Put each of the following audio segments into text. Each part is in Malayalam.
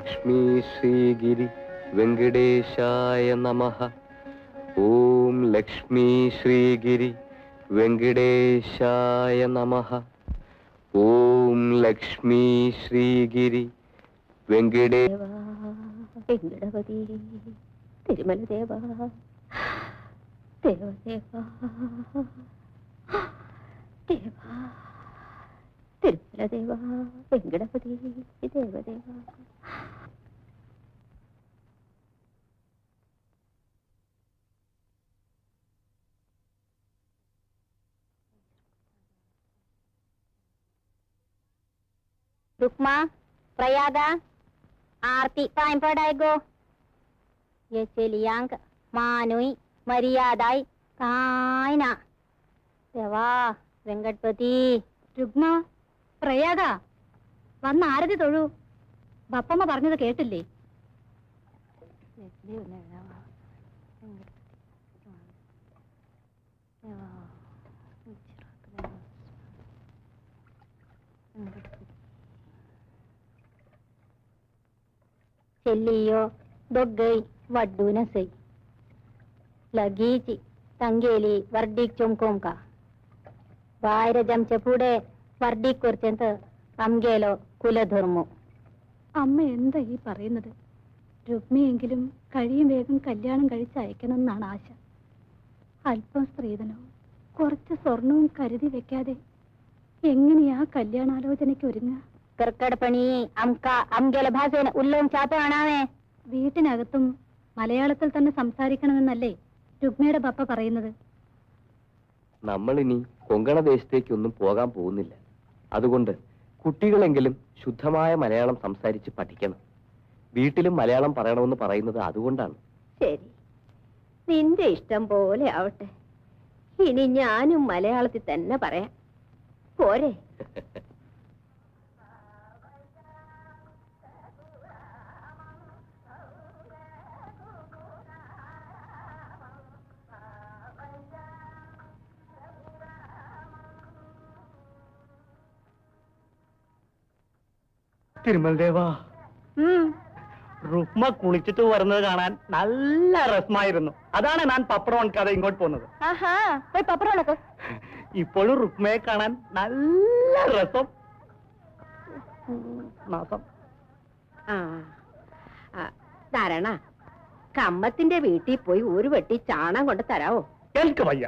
ലക്ഷ്മീ ശ്രീഗിരി വെങ്കടേശായ നമഃ. ഓം ലക്ഷ്മീ ശ്രീഗിരി വെങ്കടേശായ നമഃ. ഓം ലക്ഷ്മീ ശ്രീഗിരി വെങ്കടപതി തിരുമല ദേവ ദേവദേവ ദേവ തിരുമല ദേവ വെങ്കടപതി ദേവദേവ. रुक्मा, प्रयादा, आरती टाइम पर आएगो. ये चलियांक मानुई मर्यादाई कायना. देवा വെങ്കടപതി. രുഗ്മ, പ്രയാഗ വന്ന് ആരതി തൊഴു. ബപ്പമ്മ പറഞ്ഞത് കേട്ടില്ലേ? ചെല്ലിയോ ദൊഗ്ഗൈ വഡ്ഡൂന സൈ लगीची तंगेली वर्डीक चुमकोम का वायरजम चपूडे वर्डीक कुर्चंत अम्गेलो कुलधर्मो. അമ്മ എന്താ ഈ പറയുന്നത്? രുക്മിയെങ്കിലും കഴിയും വേഗം കല്യാണം കഴിച്ച് അയക്കണമെന്നാണ് ആശ. അല്പം സ്ത്രീധനവും കുറച്ച് സ്വർണവും കരുതി വെക്കാതെ എങ്ങനെയാ കല്യാണാലോചനയ്ക്ക് ഒരുങ്ങുക? കർക്കടപ്പണി അംക അംഗേല ഭാഷേന ഉല്ലവും ചാപ്പ കാണാവേ. വീട്ടിനകത്തും മലയാളത്തിൽ തന്നെ സംസാരിക്കണമെന്നല്ലേ രുക്മിയുടെ പപ്പ പറയുന്നത്? നമ്മളിനി കൊങ്കണ ദേശത്തേക്കൊന്നും പോകാൻ പോകുന്നില്ല. അതുകൊണ്ട് കുട്ടികളെങ്കിലും ശുദ്ധമായ മലയാളം സംസാരിച്ച് പഠിക്കണം. വീട്ടിലും മലയാളം പറയണമെന്ന് പറയുന്നത് അതുകൊണ്ടാണ്. ശരി, നിന്റെ ഇഷ്ടം പോലെ ആവട്ടെ. ഇനി ഞാനും മലയാളത്തിൽ തന്നെ പറയാം, പോരെ? തിരുമൽദേവാ, റുക്മ കുളിച്ചിട്ട് വരുന്നത് കാണാൻ നല്ല രസമായിരുന്നു. അതാണ് ഞാൻ പപ്പടം ഉണക്കാതെ ഇങ്ങോട്ട് പോകുന്നത്. ഇപ്പോഴും റുക്മയെ കാണാൻ നല്ല രസം. ധാരണ കമ്മത്തിന്റെ വീട്ടിൽ പോയി ഒരു വെട്ടി ചാണം കൊണ്ട് തരാവോ? എനിക്ക് വയ്യ.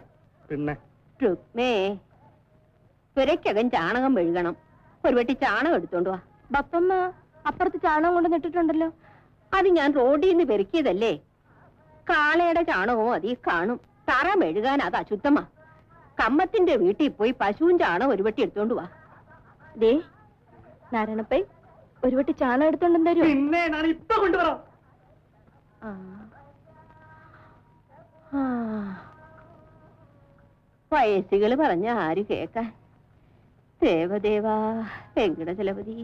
പിന്നെ രുക്മേ, പുരയ്ക്കകം ചാണകം മെഴുകണം. ഒരു വെട്ടി ചാണകം എടുത്തോണ്ട് വാ. ബപ്പമ്മ അപ്പുറത്ത് ചാണകം കൊണ്ട് നട്ടിട്ടുണ്ടല്ലോ. അത് ഞാൻ റോഡിൽ നിന്ന് പെരുക്കിയതല്ലേ. കാളയുടെ ചാണകവും അതിൽ കാണും. തറ മെഴുകാൻ അത് അശുദ്ധമാ. കമ്മത്തിന്റെ വീട്ടിൽ പോയി പശുവും ചാണകം ഒരു വെട്ടി എടുത്തോണ്ട് വാ. ദേ നാരായണപ്പൈ, ഒരു വെട്ടി ചാണകം എടുത്തോണ്ട് തരൂ. പിന്നെ ഞാൻ ഇപ്പൊ കൊണ്ടുവരാം. വയസ്സുകൾ പറഞ്ഞ ആര് കേക്കാൻ? ദേവദേവാ വെങ്കടചലപതി.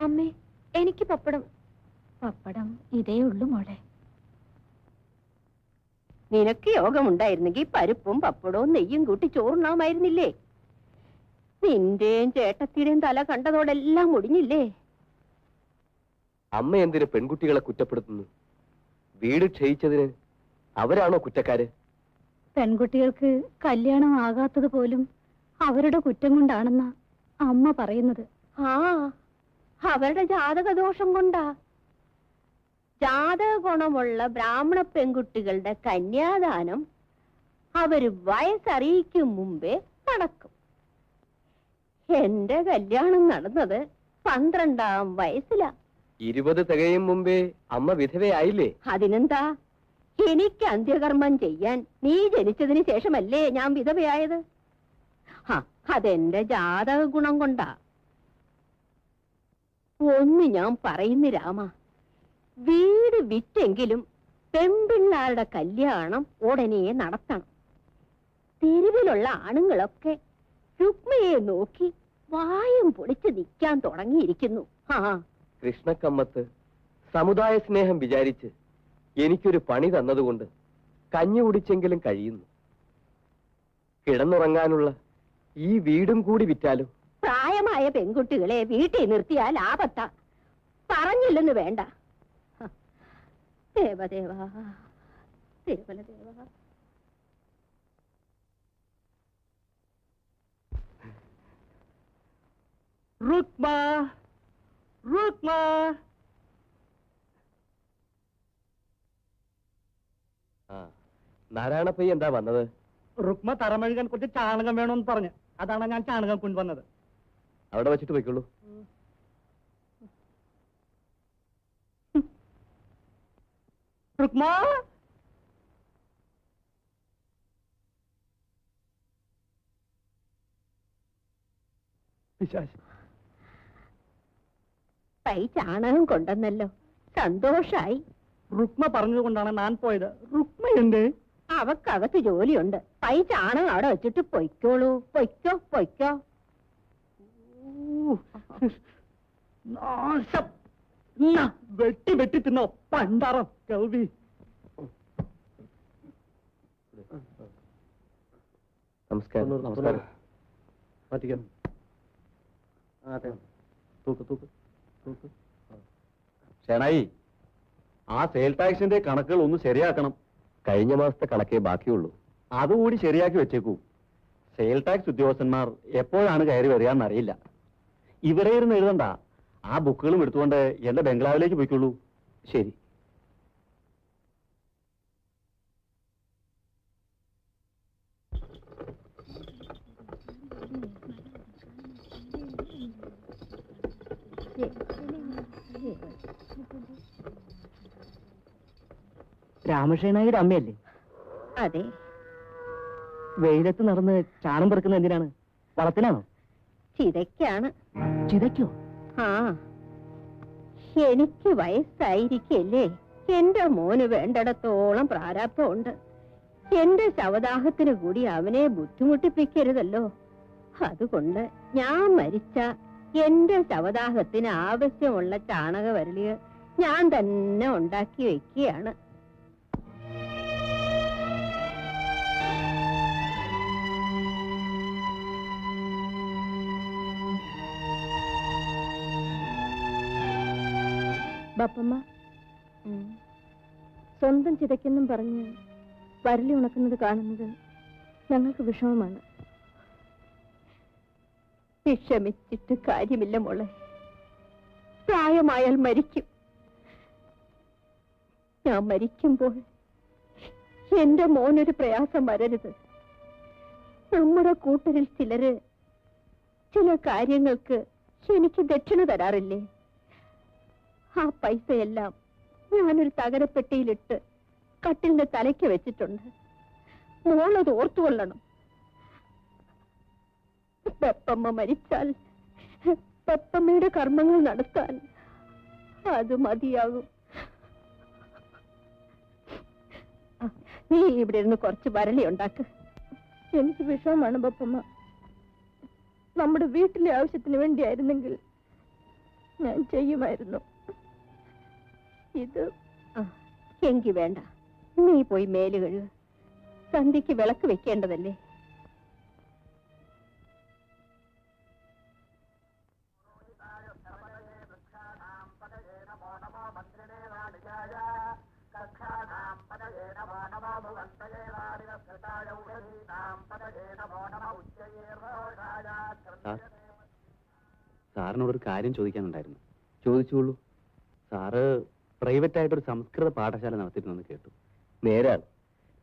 അമ്മേ, എനിക്ക് പപ്പടം. പപ്പടം ഇതേ ഉള്ളു മോളെ. നിനക്ക് യോഗമുണ്ടായിരുന്നെങ്കിൽ പരിപ്പും പപ്പടവും നെയ്യും കൂട്ടി ചോറുണ്ണാമായിരുന്നില്ലേ? നിന്റെയും ചേട്ടത്തിയുടെയും തല കണ്ടതോടെല്ലാം മുടിഞ്ഞില്ലേ? അമ്മ എന്തിന് പെൺകുട്ടികളെ കുറ്റപ്പെടുത്തുന്നു? വീട് ക്ഷയിച്ചതിന് അവരാണോ കുറ്റക്കാര്? പെൺകുട്ടികൾക്ക് കല്യാണം ആകാത്തത് പോലും അവരുടെ കുറ്റം കൊണ്ടാണെന്നാ അമ്മ പറയുന്നത്. അവരുടെ ജാതകദോഷം കൊണ്ടാ. ജാതക ഗുണമുള്ള ബ്രാഹ്മണ പെൺകുട്ടികളുടെ കന്യാദാനം അവര് വയസ്സറിയിക്കും മുമ്പേ നടക്കും. എന്റെ കല്യാണം നടന്നത് 12-ാം വയസ്സിലാ. 20 തികയും മുമ്പേ അമ്മ വിധവയായില്ലേ? അതിനെന്താ? എനിക്ക് അന്ത്യകർമ്മം ചെയ്യാൻ നീ ജനിച്ചതിന് ശേഷമല്ലേ ഞാൻ വിധവയായത്. അതെന്റെ ജാതക ഗുണം കൊണ്ടാ. ഒന്ന് ഞാൻ പറയുന്നു രാമ, വീട് വിറ്റെങ്കിലും പെൺപിള്ളാരുടെ കല്യാണം ഉടനെ നടത്തണം. തെരുവിലുള്ള ആണുങ്ങളൊക്കെ രുക്മയെ നോക്കി വായും പൊളിച്ച് നിൽക്കാൻ തുടങ്ങിയിരിക്കുന്നു. കൃഷ്ണക്കമ്മത്ത് സമുദായ സ്നേഹം വിചാരിച്ച് എനിക്കൊരു പണി തന്നതുകൊണ്ട് കഞ്ഞി കുടിച്ചെങ്കിലും കഴിയുന്നു. കിടന്നുറങ്ങാനുള്ള ഈ വീടും കൂടി വിറ്റാലും. പ്രായമായ പെൺകുട്ടികളെ വീട്ടിൽ നിർത്തിയാൽ ആപത്ത. പറഞ്ഞില്ലെന്ന് വേണ്ട. ദേവദേവാ, തിരുമല ദേവാ. രുക്മ, രുക്മ. നാരായണപ്പയ്യ എന്താ വന്നത്? രുക്മ തറമഴുകാൻ കുറച്ച് ചാണകം വേണമെന്ന് പറഞ്ഞു. അതാണ് ഞാൻ ചാണകം കൊണ്ടുവന്നത്. അവിടെ വെച്ചിട്ട് പോയിക്കോളൂ. രുക്മ, ചാണകം കൊണ്ടെന്നല്ലോ, സന്തോഷായി. രുക്മ പറഞ്ഞതുകൊണ്ടാണ് ഞാൻ പോയത്. രുക്മയുണ്ട്, അവക്കകത്ത് ജോലിയുണ്ട്. ചാണകം അവിടെ വെച്ചിട്ട് പൊയ്ക്കോളൂ. പൊയ്ക്കോ പൊയ്ക്കോ. വെട്ടി വെട്ടി തിന്നോ പണ്ടാറം കൽവി. നമസ്കാരം. നമസ്കാരം. ഷേണായി, ആ സെയിൽ ടാക്സിന്റെ കണക്കുകൾ ഒന്ന് ശരിയാക്കണം. കഴിഞ്ഞ മാസത്തെ കണക്കേ ബാക്കിയുള്ളൂ. അതുകൂടി ശരിയാക്കി വെച്ചേക്കൂ. സെയിൽ ടാക്സ് ഉദ്യോഗസ്ഥന്മാർ എപ്പോഴാണ് കയറി വരികയെന്നറിയില്ല. ഇവിടെ ഇരുന്ന് എഴുതണ്ട, ആ ബുക്കുകളും എടുത്തുകൊണ്ട് എന്റെ ബംഗ്ലാവിലേക്ക് പോയിക്കോളൂ. ശരി. രാമകൃഷ്ണനായുടെ അമ്മയല്ലേ? അതെ. വെയിലത്ത് നടന്ന് ചാണം പെറുക്കുന്ന എന്തിനാണ്? വളത്തിനാണോ? ചിതയ്ക്കാണ്. ചിതയ്ക്കോ? ആ, എനിക്ക് വയസ്സായിരിക്കല്ലേ. എന്റെ മോന് വേണ്ടിടത്തോളം പ്രാരാബ്ധമുണ്ട്. എന്റെ ശവദാഹത്തിന് കൂടി അവനെ ബുദ്ധിമുട്ടിപ്പിക്കരുതല്ലോ. അതുകൊണ്ട് ഞാൻ മരിച്ച എന്റെ ശവദാഹത്തിന് ആവശ്യമുള്ള ചാണകവരളികൾ ഞാൻ തന്നെ ഉണ്ടാക്കി വെക്കുകയാണ്. ബാപ്പമ്മ, സ്വന്തം ചിതയ്ക്കെന്നും പറഞ്ഞ് വരലി ഉണക്കുന്നത് കാണുന്നത് ഞങ്ങൾക്ക് വിഷമമാണ്. വിഷമിച്ചിട്ട് കാര്യമില്ല മോളെ. പ്രായമായാൽ മരിക്കും. ഞാൻ മരിക്കുമ്പോൾ എന്റെ മോനൊരു പ്രയാസം വരരുത്. നമ്മുടെ കൂട്ടരിൽ ചിലര് ചില കാര്യങ്ങൾക്ക് എനിക്ക് ദക്ഷിണ തരാറില്ലേ? ആ പൈസയെല്ലാം ഞാനൊരു തകരപ്പെട്ടിയിലിട്ട് കട്ടിലിന്റെ തലയ്ക്ക് വെച്ചിട്ടുണ്ട്. മോളത് ഓർത്തുകൊള്ളണം. പെപ്പമ്മ മരിച്ചാൽ പെപ്പമ്മയുടെ കർമ്മങ്ങൾ നടത്താൻ അത് മതിയാകും. നീ ഇവിടെ ഇരുന്ന് കുറച്ച് വരളി ഉണ്ടാക്ക്. എനിക്ക് വിഷമമാണ് ബാപ്പമ്മ. നമ്മുടെ വീട്ടിലെ ആവശ്യത്തിന് വേണ്ടിയായിരുന്നെങ്കിൽ ഞാൻ ചെയ്യുമായിരുന്നു. ഇത് എങ്കി വേണ്ട. നീ പോയി മേല് കഴുക. സന്ധ്യക്ക് വിളക്ക് വെക്കേണ്ടതല്ലേ? സാറിനോടൊരു കാര്യം ചോദിക്കാനുണ്ടായിരുന്നു. ചോദിച്ചോളൂ. സാറ് പ്രൈവറ്റ് ആയിട്ടൊരു സംസ്കൃത പാഠശാല നടത്തിയിട്ടുണ്ടെന്ന് കേട്ടു. നേരാണ്.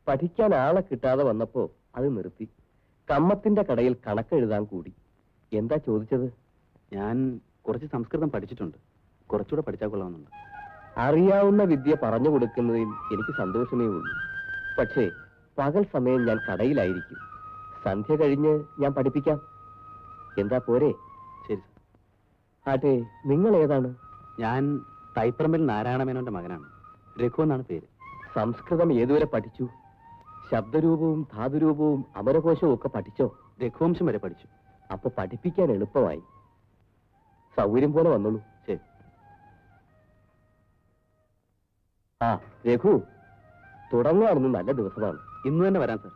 പഠിക്കാൻ ആളെ കിട്ടാതെ വന്നപ്പോ അത് നിർത്തി. കമ്മത്തിന്റെ കടയിൽ കണക്കെഴുതാൻ കൂടി. എന്താ ചോദിച്ചത്? ഞാൻ കുറച്ച് സംസ്കൃതം പഠിച്ചിട്ടുണ്ട്. കുറച്ചുകൂടെ പഠിച്ചാൽ കൊള്ളാമെന്നുണ്ട്. അറിയാവുന്ന വിദ്യ പറഞ്ഞു കൊടുക്കുന്നതിൽ എനിക്ക് സന്തോഷമേ ഉള്ളൂ. പക്ഷേ പകൽ സമയം ഞാൻ കടയിലായിരിക്കും. സന്ധ്യ കഴിഞ്ഞ് ഞാൻ പഠിപ്പിക്കാം. എന്താ പോരെ? ശരി സാർ. ആട്ടെ, നിങ്ങൾ ഏതാണ്? ഞാൻ തൈപ്പറമ്പിൽ നാരായണമേനോന്റെ മകനാണ്. രഘു എന്നാണ് പേര്. സംസ്കൃതം ഏതുവരെ പഠിച്ചു? ശബ്ദരൂപവും ധാതുരൂപവും അമരകോശവും ഒക്കെ പഠിച്ചോ? രഘുവംശം വരെ പഠിച്ചു. അപ്പൊ പഠിപ്പിക്കാൻ എളുപ്പമായി. സൗകര്യം പോലെ വന്നോളൂ. ശരി. ആ രഘു, തുടങ്ങാണെന്ന് നല്ല ദിവസമാണ്. ഇന്ന് തന്നെ വരാം സാർ.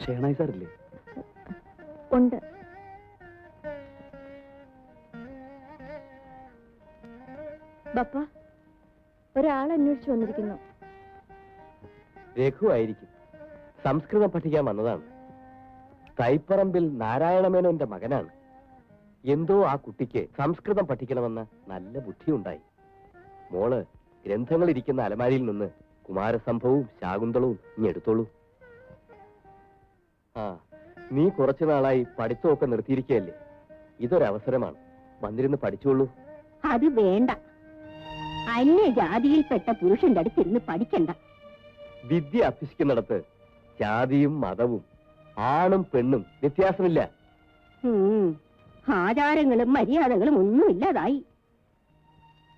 ഷേണായി സാറില്ലേ? ഉണ്ട്. ബപ്പ, ഒരാൾ അന്വേഷിച്ചു വന്നിരിക്കുന്നു. രഘു ആയിരിക്കും. സംസ്കൃതം പഠിക്കാൻ വന്നതാണ്. തൈപ്പറമ്പിൽ നാരായണമേനോന്റെ മകനാണ്. എന്തോ ആ കുട്ടിക്ക് സംസ്കൃതം പഠിക്കണമെന്ന നല്ല ബുദ്ധിയുണ്ടായി. മോള് ഗ്രന്ഥങ്ങൾ ഇരിക്കുന്ന അലമാരിയിൽ നിന്ന് കുമാരസംഭവവും ശാകുന്തളവും ഇനി എടുത്തോളൂ. ആ, നീ കുറച്ചു നാളായി പഠിത്തമൊക്കെ നിർത്തിയിരിക്കുകയല്ലേ? ഇതൊരവസരമാണ്. വന്നിരുന്ന് പഠിച്ചോളൂ. അത് വേണ്ട. അന്യജാതിയിൽപ്പെട്ട പുരുഷന്റെ അടുത്തിരുന്ന് പഠിക്കണ്ട. വിദ്യ അഭ്യസിക്കുന്നിടത്ത് ജാതിയും മതവും ആണും പെണ്ണും വ്യത്യാസമില്ല. ആചാരങ്ങളും മര്യാദകളും ഒന്നുമില്ലാതായി.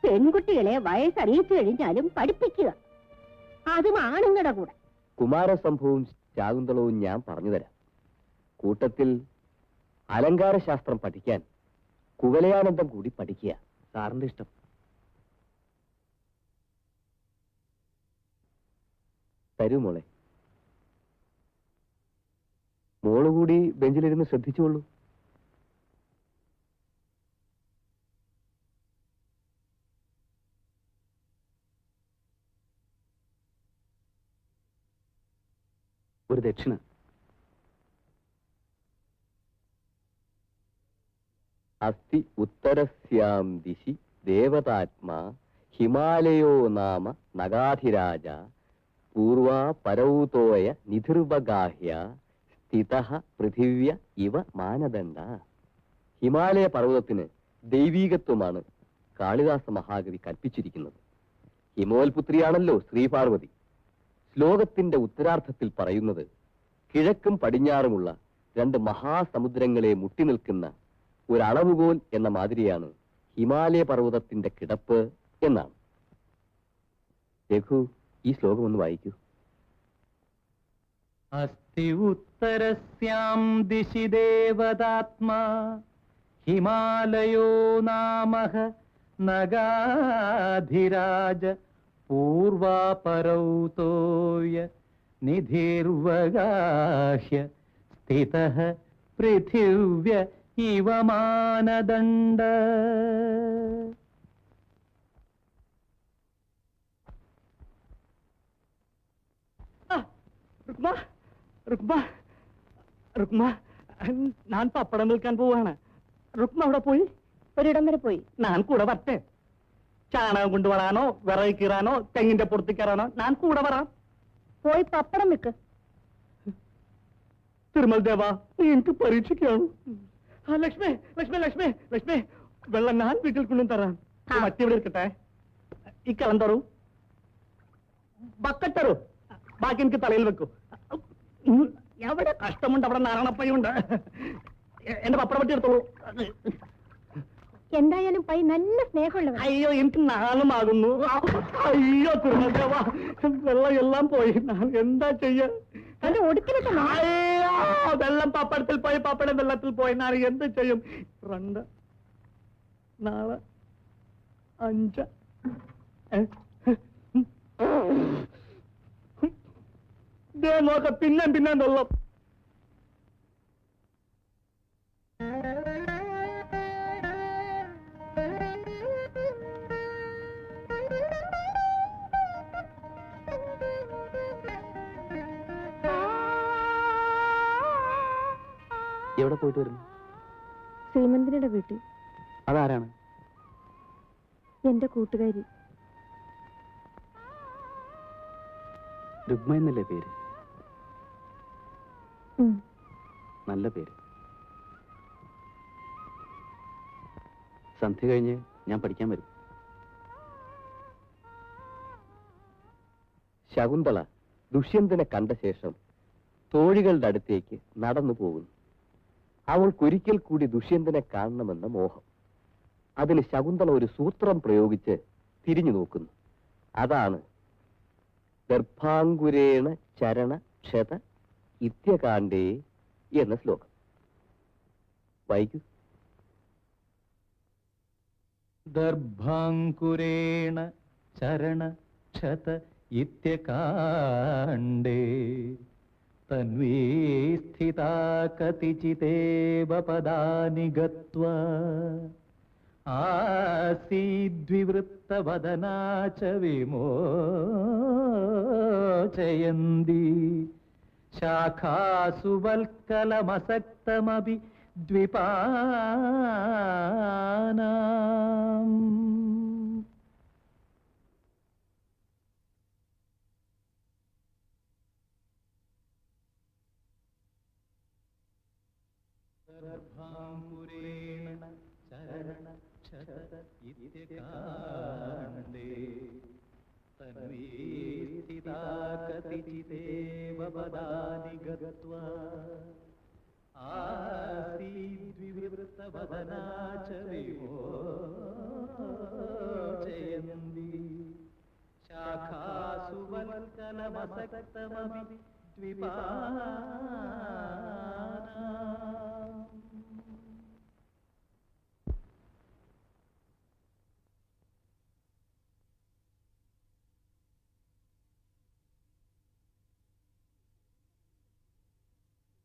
പെൺകുട്ടികളെ വയസ്സറിയിച്ചു കഴിഞ്ഞാലും പഠിപ്പിക്കുക, അതും ആണുങ്ങളുടെ കൂടെ. കുമാരസംഭവവും ശാകുന്തളവും ഞാൻ പറഞ്ഞുതരാം. കൂട്ടത്തിൽ അലങ്കാരശാസ്ത്രം പഠിക്കാൻ കുവലയാനന്ദം കൂടി പഠിക്കുക. സാറിന്റെ ഇഷ്ടം. തരൂ മോളെ. മോളുകൂടി ബെഞ്ചിലിരുന്ന് ശ്രദ്ധിച്ചുകൊള്ളൂ. ഒരു ദക്ഷിണ. അസ്തി ഉത്തരസ്യാം ദിശി ദേവതാത്മാ ഹിമാലയോ നാമ നഗാധിരാജ പൂർവാ പരൗതോയ നിധിർവഗാഹ്യ സ്ഥിതഃ പൃഥിവ്യ ഇവ മാനദണ്ഡ. ഹിമാലയ പർവ്വതത്തിന് ദൈവീകത്വമാണ് കാളിദാസ മഹാകവി കൽപ്പിച്ചിരിക്കുന്നത്. ഹിമോൽപുത്രിയാണല്ലോ ശ്രീപാർവതി. ശ്ലോകത്തിന്റെ ഉത്തരാർത്ഥത്തിൽ പറയുന്നത് കിഴക്കും പടിഞ്ഞാറുമുള്ള രണ്ട് മഹാസമുദ്രങ്ങളെ മുട്ടി നിൽക്കുന്ന ഒരളവുകോൽ എന്ന മാതിരിയാണ് ഹിമാലയ പർവ്വതത്തിന്റെ കിടപ്പ് എന്നാണ്. രഘു, ഈ ശ്ലോകം ഒന്ന് വായിക്കൂ. അസ്തി ഉത്തരസ്യാം ദിശി ദേവതാത്മാ ഹിമാലയോ നാമഃ നഗാധിരാജ പൂർവാപരൗതോയ നിധിർവഗാഹ്യ സ്ഥിതഃ പൃഥിവ്യ ഇവ മാനദണ്ഡ. ഞാൻ പപ്പടം നിൽക്കാൻ പോവാണ്. രുക്മ അവിടെ പോയി? ഒരിടം വരെ പോയി. ഞാൻ കൂടെ വരട്ടെ? ചാണകം കൊണ്ടുവരാനോ വിറക് കീറാനോ തെങ്ങിന്റെ പുറത്ത് കയറാനോ ഞാൻ കൂടെ വരാം. പോയി പപ്പടം വെക്ക്. തിരുമൽ ദേവ, നീ എനിക്ക് പരീക്ഷിക്കാണ്. ആ ലക്ഷ്മി, ലക്ഷ്മി, ലക്ഷ്മി, ലക്ഷ്മി, വെള്ളം ഞാൻ വീട്ടിൽ കൊണ്ടും തരാം. മറ്റേ ഇവിടെ ഇരിക്കട്ടെ. ഈ കലം തരൂ, ബക്കറ്റ് തരൂ, ബാക്കി എനിക്ക് തലയിൽ വെക്കൂ. എവിടെ കഷ്ടമുണ്ട് അവിടെ നാരായണപ്പയുണ്ട്. എന്റെ പപ്പടം പറ്റി എടുത്തോളൂ. എന്തായാലും പൈ നല്ല സ്നേഹമുള്ളവർ. അയ്യോ, എനിക്ക് നാളുമാകുന്നു. അയ്യോ തിരുമൽ ദേവ, വെള്ളം എല്ലാം പോയി. ഞാൻ എന്താ ചെയ്യാ? അത് ഒടുക്കിലിട്ട് അയ്യോ, വെള്ളം പപ്പടത്തിൽ പോയി, പപ്പടം വെള്ളത്തിൽ പോയി. ഞാൻ എന്ത് ചെയ്യും? 2 4 5 നോക്ക, പിന്നെ പിന്നെ വെള്ളം. എവിടെ പോയിട്ട് വരുന്നു? ശ്രീമന്തിനിയുടെ വീട്ടിൽ. അതാരാണ്? എന്റെ കൂട്ടുകാരി. രുക്മ എന്നല്ലേ പേര്? നല്ല പേര്. സന്ധ്യ കഴിഞ്ഞ് ഞാൻ പഠിക്കാൻ വരും. ശകുന്തള ദുഷ്യന്തനെ കണ്ട ശേഷം തോഴികളുടെ അടുത്തേക്ക് നടന്നു പോകുന്നു. അവൾക്കൊരിക്കൽ കൂടി ദുഷ്യന്തനെ കാണണമെന്ന മോഹം. അതിന് ശകുന്തള ഒരു സൂത്രം പ്രയോഗിച്ച് തിരിഞ്ഞു നോക്കുന്നു. അതാണ് ദർഭാങ്കുരേണ ചരണ ക്ഷത ഇത്യകാണ്ഡേ എന്ന ശ്ലോകം. വായിക്കൂ. ദർഭാങ്കുരേണ ചരണ ക്ഷത ഇത്യകാണ്ഡേ തന്വീ സ്ഥിതാ കതിചിതേവ പദാനി ഗത്വാ ആസീദ്വിവൃത്തവദനാ ച വിമോചയന്തി ശാഖാസു വൽക്കലമസക്തമപി ദ്വിപാനാം. ദർഭാങ്കുരേണ ചരണ ക്ഷത ഇത്യകാണ്ഡേ തന്വീ സ്ഥിതാ കതിചിതേവ പദാനി ഗത്വാ ആസീദ്വിവൃത്തവദനാ ച വിമോചയന്തി ശാഖാസു വൽക്കലമസക്തമപി ദ്വിപാനാം.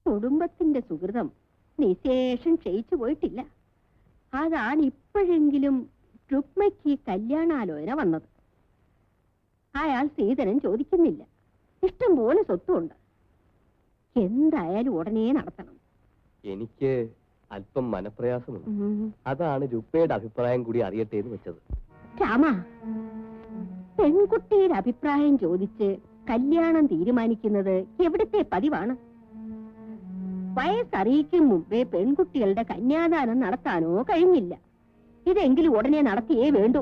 കുടുംബത്തിന്റെ സുഹൃതം നിശേഷം ക്ഷയിച്ചു പോയിട്ടില്ല. അതാണ് ഇപ്പോഴെങ്കിലും രുക്മയ്ക്ക് കല്യാണാലോചന വന്നത്. അയാൾ സീതനം ചോദിക്കുന്നില്ല. ഇഷ്ടം പോലെ സ്വത്തുണ്ട്. എന്തായാലും ഉടനെ നടത്തണം. എനിക്ക് അല്പം മനപ്രയാസമുണ്ട്. അതാണ് രുക്മയുടെ അഭിപ്രായം കൂടി അറിയട്ടെ എന്ന് വെച്ചത്. രാമ, പെൺകുട്ടിയുടെ അഭിപ്രായം ചോദിച്ച് കല്യാണം തീരുമാനിക്കുന്നത് എവിടുത്തെ പതിവാണ്? വയസ്സറിയിക്കും മുമ്പേ പെൺകുട്ടികളുടെ കന്യാദാനം നടത്താനോ കഴിഞ്ഞില്ല. ഇതെങ്കിലും ഉടനെ നടത്തിയേ വേണ്ടൂ.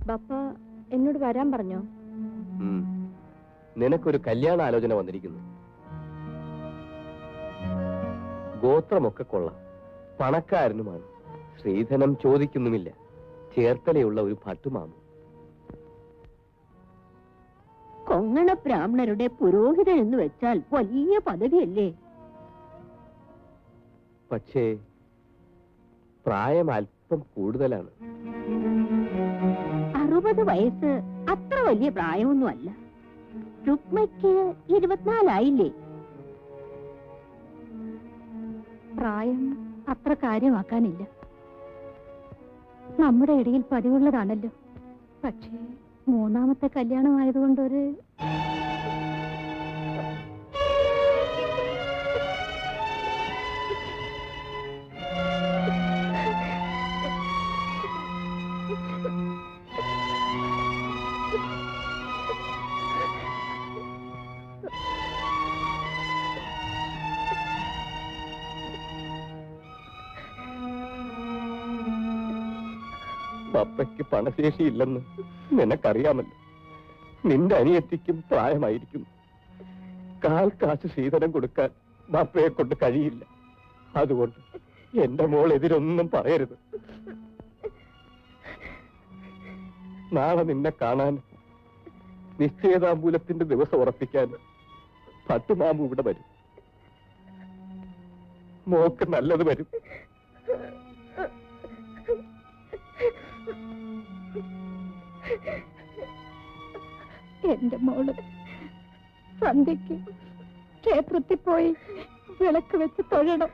ബപ്പ എന്നോട് വരാൻ പറഞ്ഞോ? നിനക്കൊരു കല്യാണ ആലോചന വന്നിരിക്കുന്നു. ഗോത്രമൊക്കെ കൊള്ളാം, പണക്കാരനുമാണ്, ശ്രീധനം ചോദിക്കുന്നുമില്ല, ചേർത്തലയുള്ള ഒരു ഭട്ടുമാമു. കൊങ്ങണ ബ്രാഹ്മണരുടെ പുരോഹിതൻ എന്ന് വെച്ചാൽ വലിയ പദവിയല്ലേ? പക്ഷേ പ്രായം അല്പം കൂടുതലാണ്. 60 വയസ്സ് അത്ര വലിയ പ്രായമൊന്നുമല്ല. രുക്മയ്ക്ക് 24 ആയില്ലേ? പ്രായം അത്ര കാര്യമാക്കാനില്ല. നമ്മുടെ ഇടയിൽ പതിവുള്ളതാണല്ലോ. പക്ഷേ മൂന്നാമത്തെ കല്യാണമായതുകൊണ്ടൊരു പപ്പയ്ക്ക് പണശേഷിയില്ലെന്ന് നിനക്കറിയാമല്ലോ. നിന്റെ അനിയത്തിക്കും പ്രായമായിരിക്കുന്നു. കാൽ കാശ് ശ്രീധരം കൊടുക്കാൻ ബാപ്പയെ കൊണ്ട് കഴിയില്ല. അതുകൊണ്ട് എന്റെ മോൾ എതിരൊന്നും പറയരുത്. നാളെ നിന്നെ കാണാൻ, നിശ്ചയതാമ്പൂലത്തിന്റെ ദിവസം ഉറപ്പിക്കാൻ ഭട്ടുമാമു ഇവിടെ വരും. മോക്ക് നല്ലത് വരും. എന്റെ മോള് സന്ധ്യക്ക് ക്ഷേത്രത്തിൽ പോയി വിളക്ക് വെച്ച് തൊഴണം.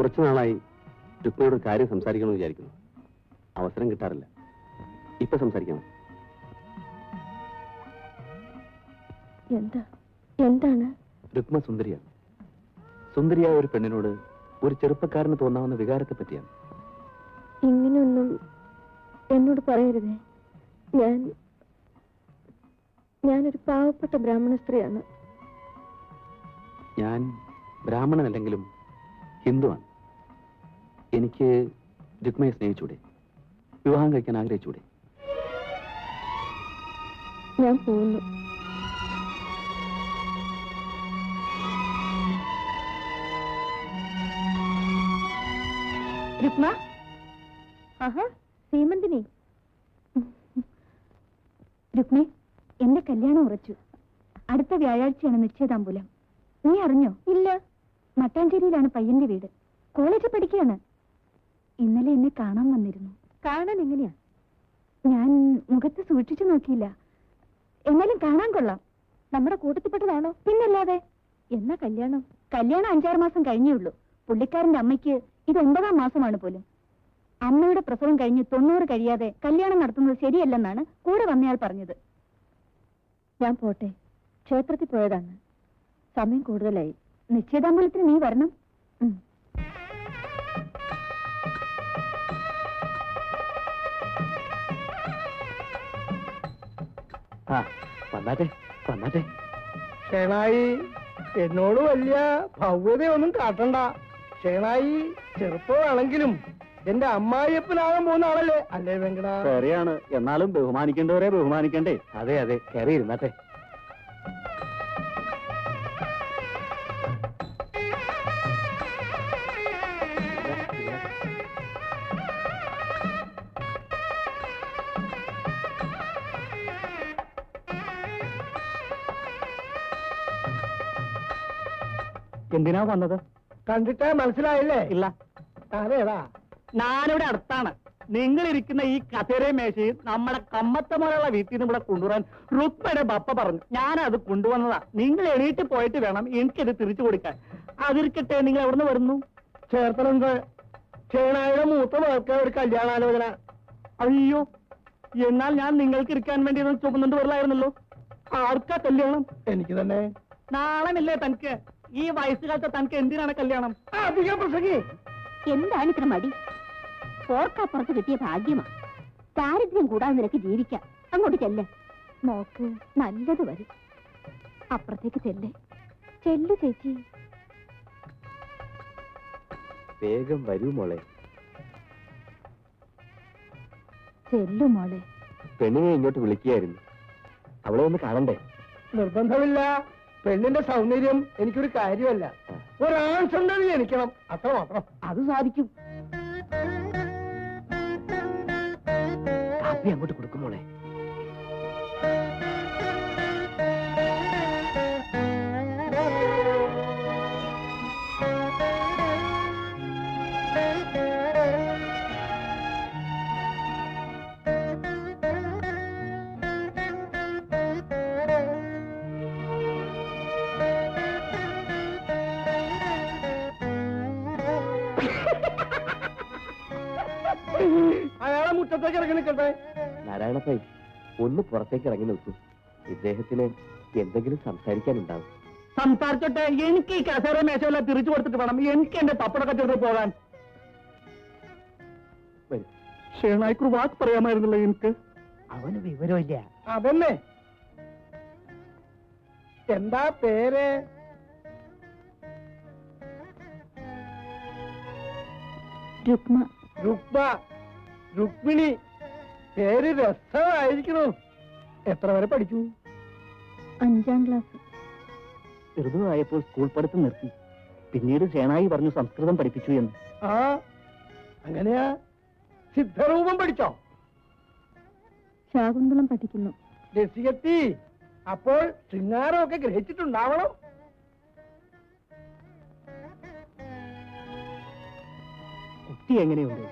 കുറച്ചു നാളായി രുക്മിണിയോട് ഒരു കാര്യം സംസാരിക്കണമെന്ന് വിചാരിക്കുന്നു. അവസരം കിട്ടാറില്ല. ഇപ്പൊ സംസാരിക്കണം. എന്താണ്? രുക്മ സുന്ദരിയാണ്. സുന്ദരിയായ ഒരു പെണ്ണിനോട് ഒരു ചെറുപ്പക്കാരന് തോന്നാവുന്ന വികാരത്തെ പറ്റിയാണ്. ഇങ്ങനെയൊന്നും എന്നോട് പറയരുതേ. ഞാനൊരു പാവപ്പെട്ട ബ്രാഹ്മണ സ്ത്രീയാണ്. ഞാൻ ബ്രാഹ്മണനല്ലെങ്കിലും ഹിന്ദുവാണ്. എനിക്ക് രുക്മയെ സ്നേഹിച്ചൂടെ? വിവാഹം കഴിക്കാൻ ആഗ്രഹിച്ചൂടെ? ഞാൻ പോകുന്നു. രുക്മ, ആഹാ, സീമന്തിനി. രുക്മേ, എന്റെ കല്യാണം ഉറച്ചു. അടുത്ത വ്യാഴാഴ്ചയാണ് നിശ്ചയദാമ്പൂലം. നീ അറിഞ്ഞോ? ഇല്ല. മട്ടാഞ്ചേരിയിലാണ് പയ്യന്റെ വീട്. കോളേജിൽ പഠിക്കുകയാണ്. ഇന്നലെ എന്നെ കാണാൻ വന്നിരുന്നു. കാണാൻ എങ്ങനെയാ? ഞാൻ മുഖത്ത് സൂക്ഷിച്ചു നോക്കിയില്ല. എന്നാലും കാണാൻ കൊള്ളാം. നമ്മുടെ കൂട്ടത്തിൽപ്പെട്ടതാണോ? പിന്നല്ലാതെ. എന്നാ കല്യാണം? കല്യാണം 5-6 മാസം കഴിഞ്ഞേ ഉള്ളൂ. പുള്ളിക്കാരന്റെ അമ്മയ്ക്ക് ഇത് 9ാം മാസമാണ് പോലും. അമ്മയുടെ പ്രസവം കഴിഞ്ഞ് 90 കഴിയാതെ കല്യാണം നടത്തുന്നത് ശരിയല്ലെന്നാണ് കൂടെ വന്നയാൾ പറഞ്ഞത്. ഞാൻ പോട്ടെ. ക്ഷേത്രത്തിൽ പോയതാണ്. സമയം കൂടുതലായി. നിശ്ചയദാമ്പൂലത്തിന് നീ വരണം. വന്നാട്ടെ വന്നാട്ടെ. ഷേണായി, എന്നോട് വലിയ ഭവ്യതയൊന്നും കാട്ടണ്ട. ഷേണായി ചെറുപ്പമാണെങ്കിലും എന്റെ അമ്മായിയപ്പനാകാൻ പോകുന്ന ആളല്ലേ? അല്ലേ വെങ്കട? ശരിയാണ്. എന്നാലും ബഹുമാനിക്കേണ്ടവരെ ബഹുമാനിക്കണ്ടേ? അതെ അതെ, കയറി ഇരുന്നാട്ടെ. എന്തിനാ വന്നത്? കണ്ടിട്ട് മനസ്സിലായില്ലേ? ഇല്ല. അതേടാ, ഞാനിവിടെ അടുത്താണ്. നിങ്ങൾ ഇരിക്കുന്ന ഈ കസേരയും മേശയും നമ്മുടെ കമ്മത്തമോലുള്ള വീട്ടിൽ നിന്ന് ഇവിടെ കൊണ്ടുവരാൻ രുക്മയുടെ ബപ്പ പറഞ്ഞു. ഞാനത് കൊണ്ടുവന്നതാ. നിങ്ങൾ എണീറ്റ് പോയിട്ട് വേണം എനിക്കത് തിരിച്ചു കൊടുക്കാൻ. അതിരിക്കട്ടെ, നിങ്ങൾ എവിടുന്ന് വരുന്നു? ചേർത്തനുണ്ട്. ഷേണായിയുടെ മൂത്ത മകൾക്ക് ഒരു കല്യാണാലോചന. അയ്യോ, എന്നാൽ ഞാൻ നിങ്ങൾക്ക് ഇരിക്കാൻ വേണ്ടി ഒന്ന് ചുമന്നുകൊണ്ട് വരലായിരുന്നല്ലോ. ആർക്കാ കല്യാണം? എനിക്ക് തന്നെ. നാളമില്ലേ തനിക്ക്? ഈ വയസ്സുകാലത്ത് തനിക്ക് എന്തിനാണ് കല്യാണം? അധികം പ്രസംഗി. എന്താണ് ഇത്ര മടി? ഓർക്കാപ്പുറത്ത് കിട്ടിയ ഭാഗ്യമാ. ദാരിദ്ര്യം കൂടാതെ നിനക്ക് ജീവിക്കാം. അങ്ങോട്ട് ചെല്ല്. നോക്ക്, നല്ലത് വരും. അപ്പുറത്തേക്ക് ചെല്ലു ചേച്ചി. വേഗം വരൂ മോളെ. ചെല്ലു മോളെ. പെണ്ണിനെ ഇങ്ങോട്ട് വിളിക്കുകയായിരുന്നു. അവളെ ഒന്ന് കാണണ്ടേ? നിർബന്ധമില്ല. പെണ്ണിന്റെ സൗന്ദര്യം എനിക്കൊരു കാര്യമല്ല. ഒരാൺ സന്തതി ജനിക്കണം, അത്രമാത്രം. അത് സാധിക്കും. കാപ്പി അങ്ങോട്ട് കൊടുക്കും മോളെ. അയാളെ മുറ്റത്തേക്ക് ഇറങ്ങി നിൽക്കട്ടെ. നാരായണപ്പൈ, ഒന്ന് പുറത്തേക്ക് ഇറങ്ങി നിൽക്കൂ. ഇദ്ദേഹത്തിന് എന്തെങ്കിലും സംസാരിക്കാനുണ്ടാവും. സംസാരിച്ചോട്ടെ. എനിക്ക് ഈ കസേര മേശയെല്ലാം തിരിച്ചു കൊടുത്തിട്ട് വേണം എനിക്ക് എന്റെ പപ്പട കച്ചവടത്തിൽ പോകാൻ. വരൂ. ഷേണായിക്കൊരു വാക്ക് പറയാമായിരുന്നല്ലോ എനിക്ക്. അവന് വിവരമില്ല. അതന്നെ. എന്താ പേര്? രുക്മ. രുക്മ, രുക്മിണി. പേര് രസമായിരിക്കണു. എത്ര വരെ പഠിച്ചു? 5ാം ക്ലാസ്. ചെറുതായപ്പോൾ സ്കൂൾ പഠിത്തം നിർത്തി. പിന്നീട് ഷേണായി പറഞ്ഞു സംസ്കൃതം പഠിപ്പിച്ചു എന്ന്. ആ, അങ്ങനെയാ? സിദ്ധരൂപം പഠിച്ചോ? ശാകുന്തളം പഠിക്കുന്നു. രസികത്തി, അപ്പോൾ ശൃംഗാരമൊക്കെ ഗ്രഹിച്ചിട്ടുണ്ടാവണം. കുട്ടി എങ്ങനെയുണ്ട്?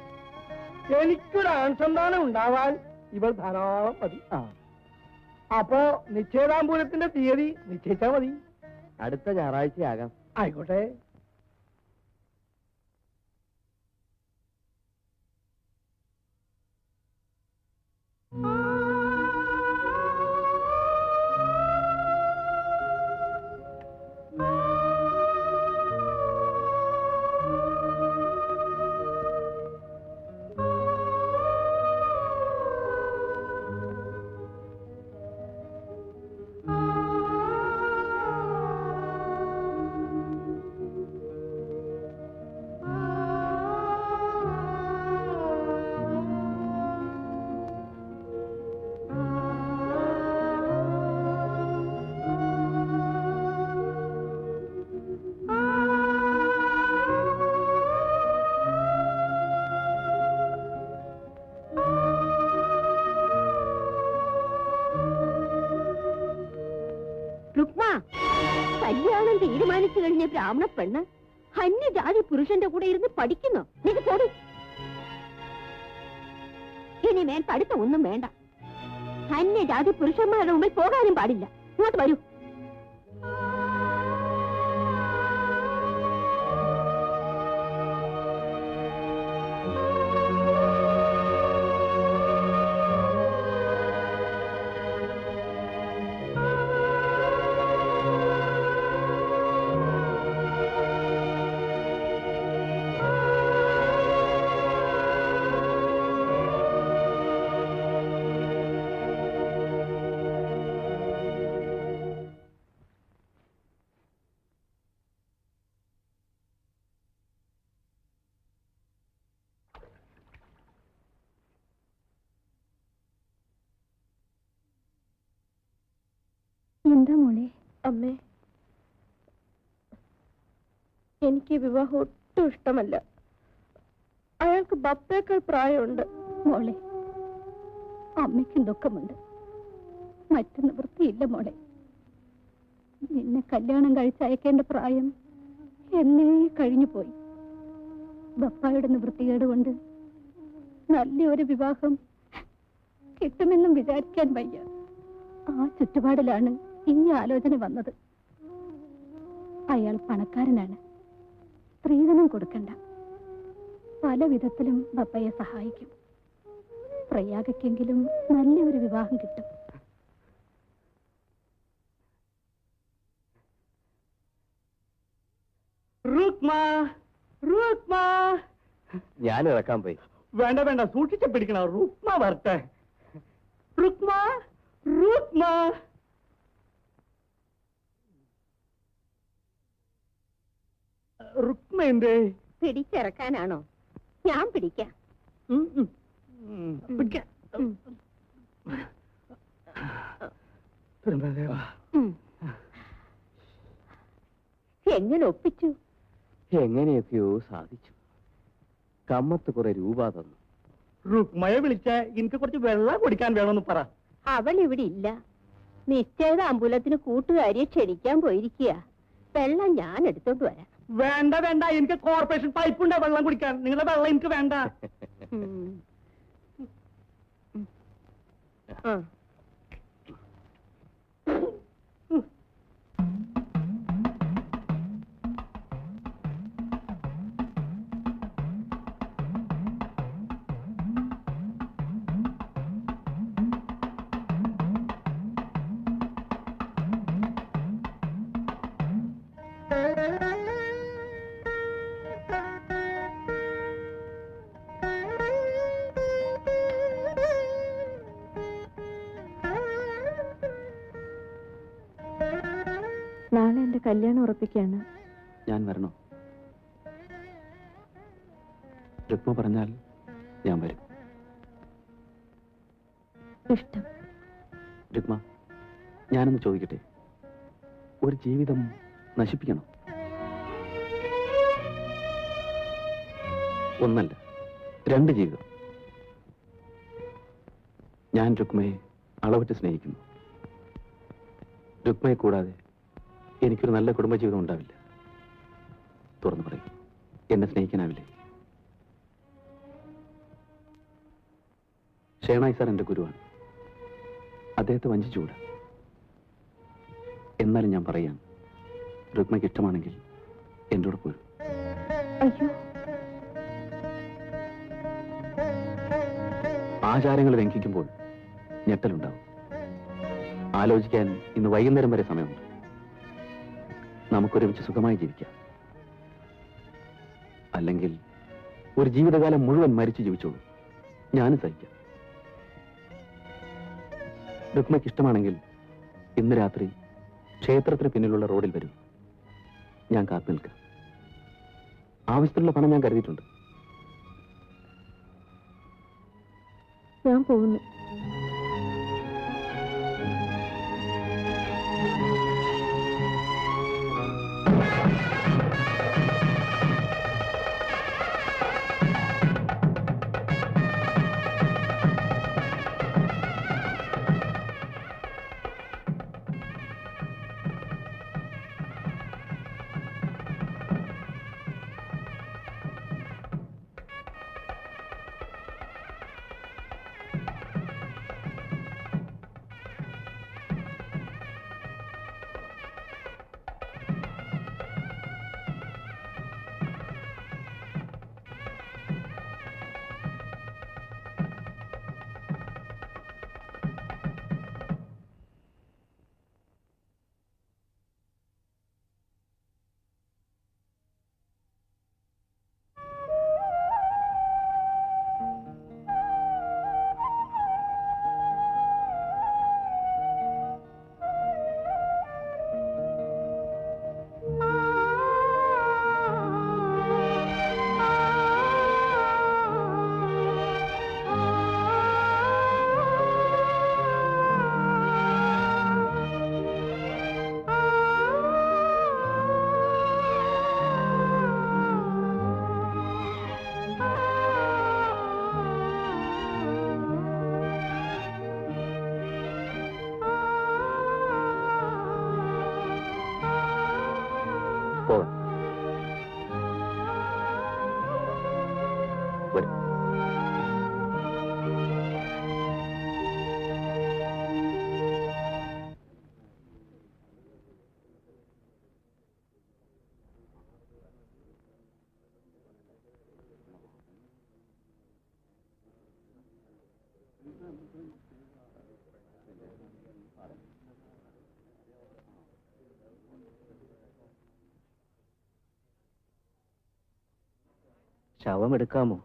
എനിക്കൊരു ആൺസന്താനം ഉണ്ടാവാൻ ഇവൾ ധാരാളം മതി. അപ്പോ നിശ്ചയദാമ്പൂലത്തിന്റെ തീയതി നിശ്ചയിച്ചാ മതി. അടുത്ത ഞായറാഴ്ചയാകാം. ആയിക്കോട്ടെ. രുക്മാ, കല്യാണം തീരുമാനിച്ചു കഴിഞ്ഞ ബ്രാഹ്മണ പെണ്ണ് അന്യജാതി പുരുഷന്റെ കൂടെ ഇരുന്ന് പഠിക്കുന്നു. നിനക്ക് പോടി. ഇനിമേൽ പഠിത്തം ഒന്നും വേണ്ട. അന്യജാതി പുരുഷന്മാരുടെ മുമ്പിൽ പോകാനും പാടില്ല. ഇങ്ങോട്ട് വരൂ. എന്താ മോളെ? അമ്മേ, എനിക്ക് വിവാഹം ഒട്ടും ഇഷ്ടമല്ല. അയാൾക്ക് ബപ്പേക്കാൾ പ്രായമുണ്ട്. മോളെ, അമ്മയ്ക്കും ദുഃഖമുണ്ട്. മറ്റു നിവൃത്തിയില്ല മോളെ. നിന്നെ കല്യാണം കഴിച്ചയക്കേണ്ട പ്രായം എന്നേ കഴിഞ്ഞു പോയി. ബപ്പായുടെ നിവൃത്തികേട് കൊണ്ട് നല്ലൊരു വിവാഹം കിട്ടുമെന്നും വിചാരിക്കാൻ വയ്യ. ആ ചുറ്റുപാടിലാണ് ഈ ആലോചന വന്നത്. അയാൾ പണക്കാരനാണ്. സ്ത്രീധനം കൊടുക്കണ്ട. പല വിധത്തിലും ബപ്പയെ സഹായിക്കും. പ്രയാഗയ്ക്കെങ്കിലും നല്ലൊരു വിവാഹം കിട്ടും. ഞാൻ ഇറക്കാൻ പോയി. വേണ്ട വേണ്ട, സൂക്ഷിച്ച് പിടിക്കണം. റുക്മ വരട്ടെ. റുക്മ, റുക്മ. റുക്മ എന്തേ? പിടിച്ചിറക്കാനാണോ? ഞാൻ പിടിക്കാം. പിടിക്കാം. എങ്ങനെ ഒപ്പിച്ചു? എങ്ങനെയൊക്കെയോ സാധിച്ചു. കമ്മത്ത് കുറെ രൂപ തന്നു. റുക്മയെ വിളിച്ച എനിക്ക് കുറച്ച് വെള്ളം കുടിക്കാൻ വേണമെന്ന് പറ. അവൾ ഇവിടെ ഇല്ല. നിശ്ചയത അമ്പലത്തിന് കൂട്ടുകാരിയെ ക്ഷണിക്കാൻ പോയിരിക്കുക. വെള്ളം ഞാൻ എടുത്തോണ്ട് വരാം. വേണ്ട വേണ്ട, എനിക്ക് കോർപ്പറേഷൻ പൈപ്പുണ്ട് വെള്ളം കുടിക്കാൻ. നിങ്ങളുടെ വെള്ളം എനിക്ക് വേണ്ട. നാളെ എന്റെ കല്യാണം ഉറപ്പിക്കാണ്. ഞാൻ വരണോ? രുക്മ പറഞ്ഞാൽ ഞാൻ വരും. ഇഷ്ടം. രുക്മ, ഞാനൊന്ന് ചോദിക്കട്ടെ, ഒരു ജീവിതം നശിപ്പിക്കണം? ഒന്നല്ല, 2 ജീവിതം. ഞാൻ രുക്മയെ അളവറ്റ് സ്നേഹിക്കുന്നു. രുക്മയെ കൂടാതെ എനിക്കൊരു നല്ല കുടുംബജീവിതം ഉണ്ടാവില്ല. തുറന്നു പറയും, എന്നെ സ്നേഹിക്കാനാവില്ലേ? ഷേണായി സാർ എന്റെ ഗുരുവാണ്. അദ്ദേഹത്തെ വഞ്ചിച്ചുകൂടാ. എന്നാലും ഞാൻ പറയാം, രുക്മയ്ക്ക് ഇഷ്ടമാണെങ്കിൽ എൻ്റെ കൂടെ പോരും. അയ്യോ, ആചാരങ്ങൾ ലംഘിക്കുമ്പോൾ ഞെട്ടലുണ്ടാവും. ആലോചിക്കാൻ ഇന്ന് വൈകുന്നേരം വരെ സമയമുണ്ട്. നമുക്കൊരുമിച്ച് സുഖമായി ജീവിക്കാം. അല്ലെങ്കിൽ ഒരു ജീവിതകാലം മുഴുവൻ മരിച്ചു ജീവിച്ചോളൂ. ഞാനും സഹിക്കാം. രുക്മയ്ക്ക് ഇഷ്ടമാണെങ്കിൽ ഇന്ന് രാത്രി ക്ഷേത്രത്തിന് പിന്നിലുള്ള റോഡിൽ വരും. ഞാൻ കാത്തു നിൽക്കാം. ആവശ്യത്തിനുള്ള പണം ഞാൻ കരുതിയിട്ടുണ്ട്. ഞാൻ പോകുന്നു. പോകാം. വരൂ. ശവം എടുക്കാമോ?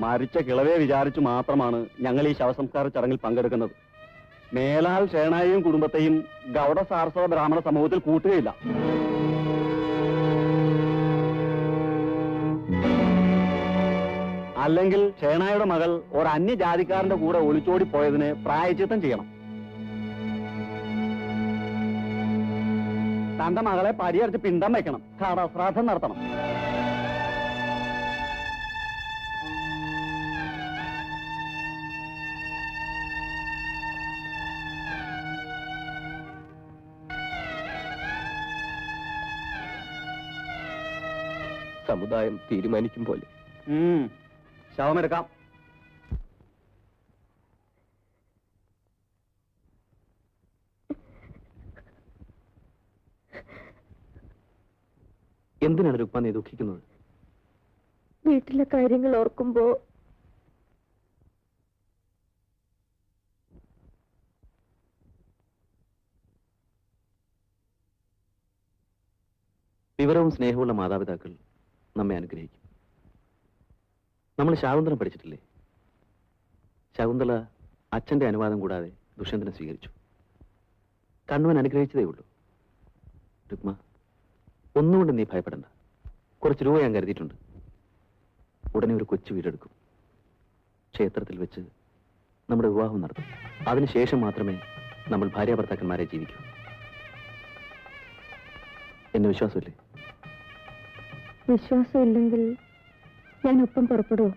മരിച്ച കിളവെ വിചാരിച്ചു മാത്രമാണ് ഞങ്ങൾ ഈ ശവസംസ്കാര ചടങ്ങിൽ പങ്കെടുക്കുന്നത്. മേലാൽ ഷേണായിയും കുടുംബത്തെയും ഗൗഡ സാരസ്വത ബ്രാഹ്മണ സമൂഹത്തിൽ കൂട്ടുകയില്ല. അല്ലെങ്കിൽ ഷേണായുടെ മകൾ ഒരു അന്യജാതിക്കാരന്റെ കൂടെ ഒളിച്ചോടി പോയതിന് പ്രായശ്ചിത്തം ചെയ്യണം. തന്റെ മകളെ പരിഹരിച്ച് പിണ്ടം വെക്കണം, ശ്രാദ്ധം നടത്തണം. സമുദായം തീരുമാനിക്കും പോലെ. ശവമെടുക്കാം. എന്തിനാണ് രുക്മ നീ ദുഃഖിക്കുന്നത്? വീട്ടിലെ കാര്യങ്ങൾ ഓർക്കുമ്പോ വിവരവും സ്നേഹമുള്ള മാതാപിതാക്കൾ നമ്മെ അനുഗ്രഹിക്കും. നമ്മൾ ശാകുന്തളം പഠിച്ചിട്ടില്ലേ? ശകുന്തള അച്ഛന്റെ അനുവാദം കൂടാതെ ദുഷ്യന്തനെ സ്വീകരിച്ചു. കണ്വൻ അനുഗ്രഹിച്ചതേ ഉള്ളൂ. രുക്മ, ഒന്നുകൊണ്ട് നീ ഭയപ്പെടണ്ട. കുറച്ച് രൂപ ഞാൻ കരുതിയിട്ടുണ്ട്. ഉടനെ ഒരു കൊച്ചു വീടെടുക്കും. ക്ഷേത്രത്തിൽ വെച്ച് നമ്മുടെ വിവാഹം നടത്തും. അതിനുശേഷം മാത്രമേ നമ്മൾ ഭാര്യാഭർത്താക്കന്മാരെ ജീവിക്കൂ. എന്നെ വിശ്വാസമില്ലേ? വിശ്വാസമില്ലെങ്കിൽ ഞാൻ ഒപ്പം പുറപ്പെടുവോ?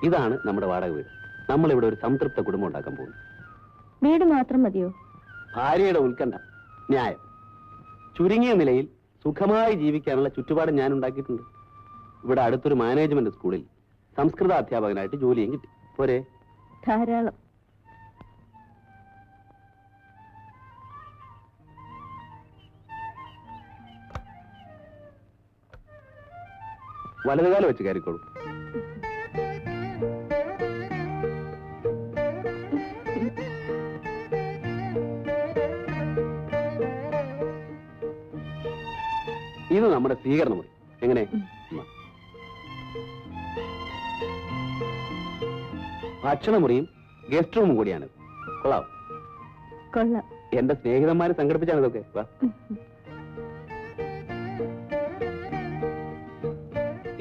ഇതാണ് നമ്മുടെ വാടക വീട്. നമ്മളിവിടെ ഒരു സംതൃപ്ത കുടുംബം ഉണ്ടാക്കാൻ പോകുന്നു. വീട് മാത്രം മതിയോ? ഭാര്യയുടെ ഉത്കണ്ഠ ന്യായം. ചുരുങ്ങിയ നിലയിൽ സുഖമായി ജീവിക്കാനുള്ള ചുറ്റുപാട് ഞാൻ ഉണ്ടാക്കിയിട്ടുണ്ട്. ഇവിടെ അടുത്തൊരു മാനേജ്മെന്റ് സ്കൂളിൽ സംസ്കൃത അധ്യാപകനായിട്ട് ജോലിയും കിട്ടി. പോരെ? ധാരാളം. വലതുകാലം വെച്ച് കയറിക്കോളൂ. ഇത് നമ്മുടെ സ്വീകരണ മുറി. എങ്ങനെ? ഭക്ഷണമുറിയും ഗസ്റ്റ് റൂമും കൂടിയാണ്. കൊള്ളാം. കൊള്ളാം. എന്റെ സ്നേഹിതന്മാര് സംഘടിപ്പിച്ചാണ് ഇതൊക്കെ. വാ.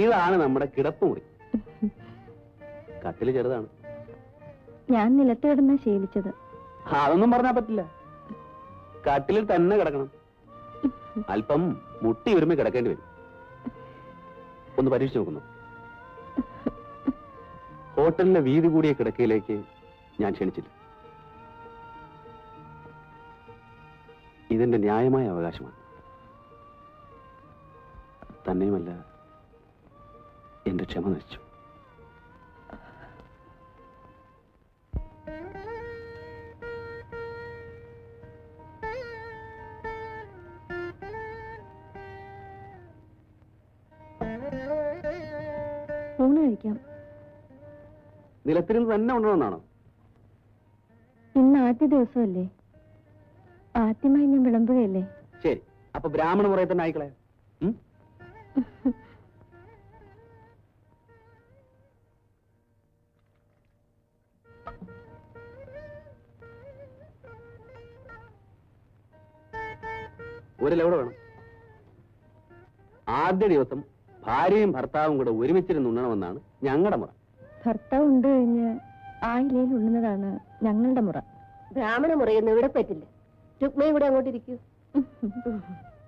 ഇതാണ് നമ്മുടെ കിടപ്പുമുറി. കട്ടില് ചെറുതാണ്. ഞാൻ നിലത്ത് കിടന്നാ ശീലിച്ചത്. അതൊന്നും പറഞ്ഞാൽ പറ്റില്ല. കട്ടിലിൽ തന്നെ കിടക്കണം. അല്പം മുട്ടി ഒരുമി കിടക്കേണ്ടി വരും. ഒന്ന് പരീക്ഷിച്ച് നോക്കുന്നു. ഹോട്ടലിലെ വീതി കൂടിയ കിടക്കയിലേക്ക് ഞാൻ ക്ഷണിച്ചില്ല. ഇതെന്റെ ന്യായമായ അവകാശമാണ്. തന്നെയുമല്ല, എന്റെ ക്ഷമ നശിച്ചു. ഊണ് കഴിക്കാം. നിലത്തിരുന്ന് തന്നെ ഉണ്ടണമെന്നാണോ? ഇന്ന് ആദ്യ ദിവസമല്ലേ, ആദ്യമായി ഞാൻ വിളമ്പുകയല്ലേ. ശരി, അപ്പൊ ബ്രാഹ്മണ മുറയെ തന്നെ ആയിക്കളെ. ഒരു ലൗഡ വേണം. ആദ്യ ദിവസം ഭാര്യയും ഭർത്താവും കൂടെ ഒരുമിച്ചിരുന്ന് ഉണ്ണണമെന്നാണ് ഞങ്ങളുടെ മുറ. ഭർത്താവ് ഉണ്ട് കഴിഞ്ഞ് ആ ഇലയിൽ ഉണ്ണുന്നതാണ് ഞങ്ങളുടെ മുറ. ബ്രാഹ്മണ മുറിയൊന്നും ഇവിടെ പറ്റില്ല. രുക്മയും കൂടെ അങ്ങോട്ട് ഇരിക്കൂ.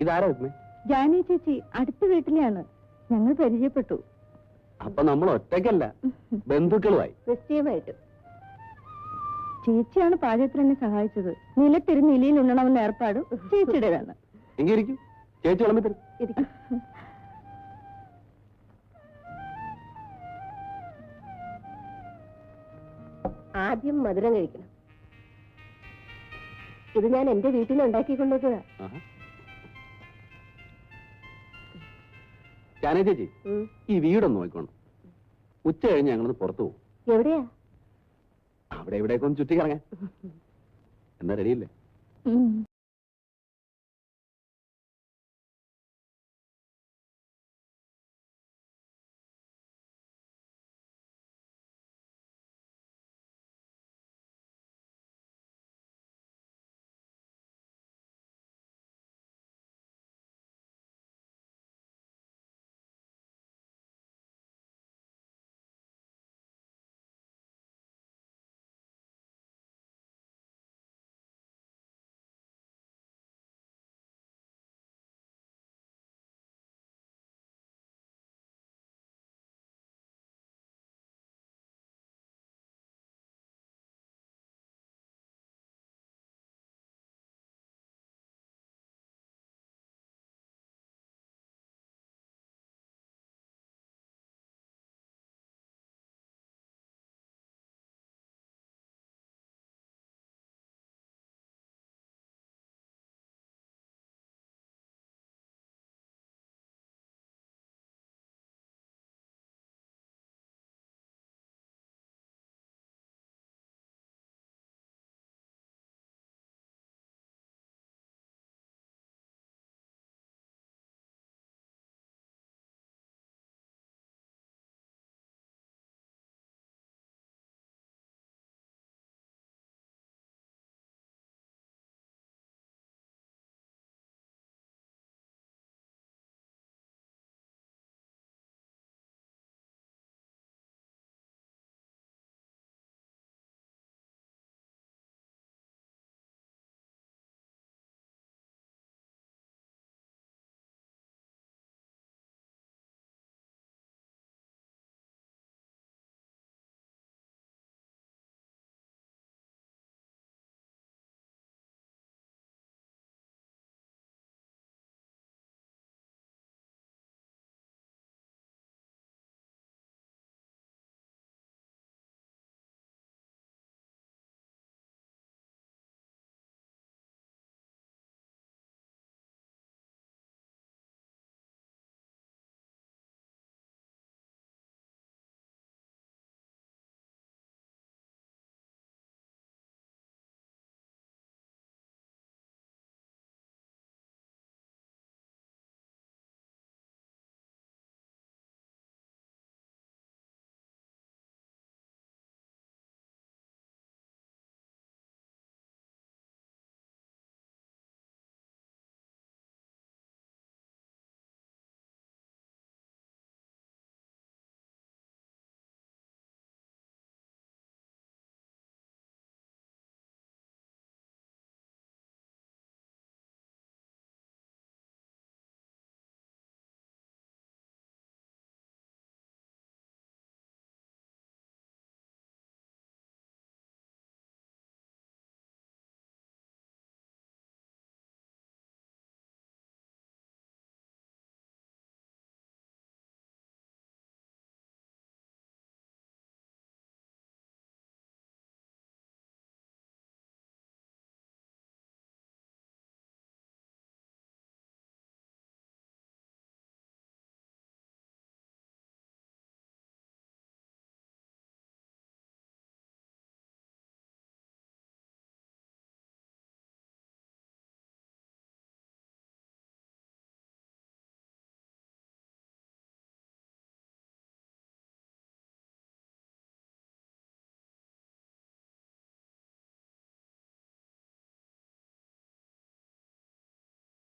ഇതാരാ ഉമ്മേ? ജാനി ചേച്ചി അടുത്ത വീട്ടിലെയാണ്, ഞങ്ങൾ പരിചയപ്പെട്ടു. അപ്പൊ നമ്മൾ ഒറ്റയ്ക്കല്ല, ബന്ധുക്കളുമായി. നിശ്ചയമായിട്ട്. ചേച്ചിയാണ് പാചകത്തിന് എന്നെ സഹായിച്ചത്. നിലത്തിരുന്ന് ഇലയിൽ ഉണ്ണണമെന്ന ഏർപ്പാട് ചേച്ചിയുടേതാണ്. എങ്കിൽ ഇരിക്കൂ, ചേച്ചി വിളമ്പി തരും. ഇരിക്കൂ. ആദ്യം മധുരം കഴിക്കണം. ഇത് ഞാൻ എന്റെ വീട്ടിൽ നിന്ന് ഉണ്ടാക്കിക്കൊണ്ടത്. ജാനേ ചേച്ചി, ഈ വീടൊന്ന് നോക്കണം. ഉച്ച കഴിഞ്ഞ് ഞങ്ങളൊന്ന് പുറത്തു പോകും. എവിടെയാ? അവിടെ ഇവിടേക്ക് ഒന്ന് ചുറ്റിക്കിറങ്ങാൻ. എന്താ റെഡിയില്ലേ?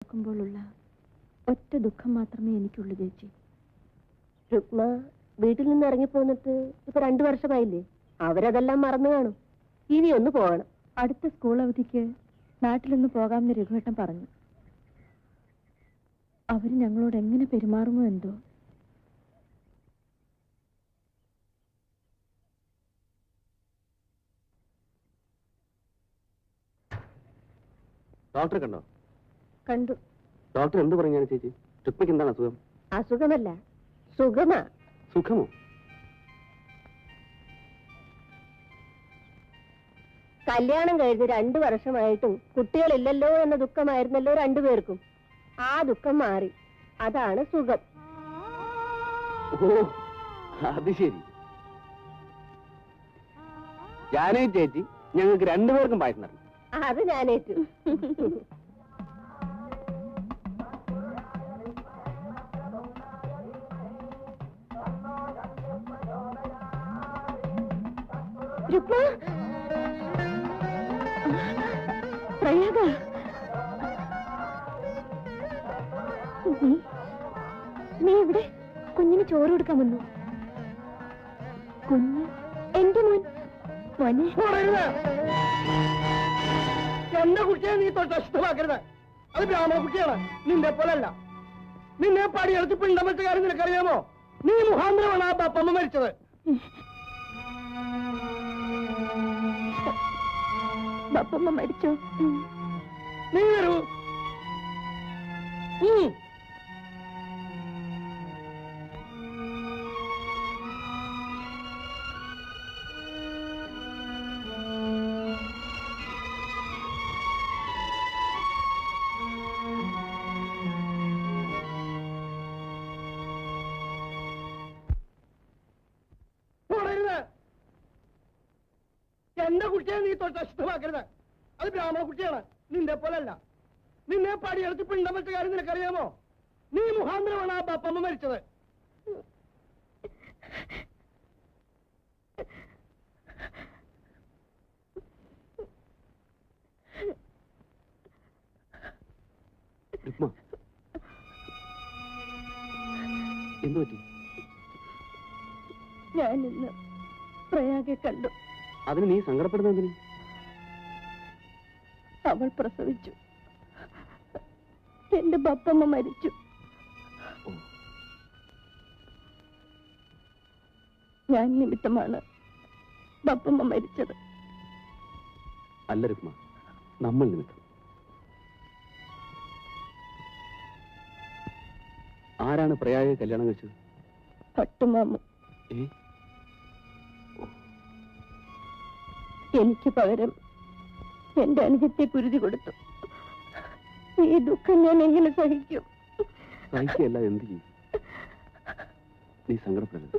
നോക്കുമ്പോഴുള്ള ഒറ്റ ദുഃഖം മാത്രമേ എനിക്കുള്ളൂ ചേച്ചി. രുക്മ വീട്ടിൽ നിന്ന് ഇറങ്ങിപ്പോന്നിട്ട് ഇപ്പൊ 2 വർഷമായില്ലേ? അവരതെല്ലാം മറന്നു കാണും. ഇനി ഒന്ന് പോകണം. അടുത്ത സ്കൂൾ അവധിക്ക് നാട്ടിലൊന്ന് പോകാമെന്ന് രഘുവേട്ടൻ പറഞ്ഞു. അവര് ഞങ്ങളോട് എങ്ങനെ പെരുമാറുമോ എന്തോ. ഡോക്ടറെ കണ്ടോ? കണ്ടു. ഡോക്ടർ എന്ത് പറഞ്ഞാണ് ചേച്ചി? രുക്മയ്ക്ക് എന്താണ് അസുഖം? അസുഖമല്ല, സുഖമാ. സുഖമോ? കല്യാണം കഴിഞ്ഞ് 2 വർഷമായിട്ടും കുട്ടികളില്ലല്ലോ എന്ന ദുഃഖമായിരുന്നല്ലോ 2 പേർക്കും. ആ ദുഃഖം മാറി. അതാണ് സുഖം. ഓ, അത് ശരി. ഞാനേ ചേച്ചി, ഞങ്ങൾക്ക് 2 പേർക്കും പായസം തരണം. അത് ഞാനേറ്റു. രുക്മ, പ്രയാഗ, നീ ഇവിടെ കുഞ്ഞിന് ചോറ് കൊടുക്കാൻ വന്നു. കുഞ്ഞ് എന്റെ മോൻ. മോനെ, എന്റെ കുട്ടിയെ നീ തൊട്ടഷ്ടമാക്കരുത്. അത് ബ്രാഹ്മണ കുട്ടിയാണ്, നിന്റെ പോലല്ല. നിന്നെ പടിയെടുത്ത് പിണ്ടം വെച്ച കാര്യം നിനക്കറിയാമോ? നീ മുഖാന്തരമാണ് ആ ബപ്പമ്മ മരിച്ചത്. ബപ്പമ്മ മരിച്ചോ? നീ വരൂ. എന്റെ കുട്ടിയെ നീ തൊട്ടഷ്ടമാക്കരുത്. അത് ബ്രാഹ്മണ കുട്ടിയാണ്, നിന്റെ പോലല്ല. നിന്നെ പടിയെടുത്ത് പിണ്ടം വെച്ച കാര്യം നിനക്കറിയാമോ? നീ മുഖാന്തരമാണ് ആ ബപ്പമ്മ മരിച്ചത്. എന്തു പറ്റി? ഞാൻ ഇന്ന് പ്രയാഗെ കണ്ടു. അതിന് നീ സങ്കടപ്പെടുന്നതിന്? അവൾ പ്രസവിച്ചു. എന്റെ ബപ്പമ്മ മരിച്ചു. ഞാൻ നിമിത്തമാണ് ബപ്പമ്മ മരിച്ചത്. അല്ല രുക്മ, നമ്മൾ നിമിത്തം. ആരാണ് പ്രയാഗെ കല്യാണം കഴിച്ചത്? പട്ടുമാമു. എനിക്ക് പകരം എന്റെ അനുജത്തെ കുരുതി കൊടുത്തു. ഈ ദുഃഖം ഞാൻ എങ്ങനെ സഹിക്കും? സഹിക്കല്ല, എന്ത് ചെയ്യും? നീ സങ്കടപ്പെടരുത്.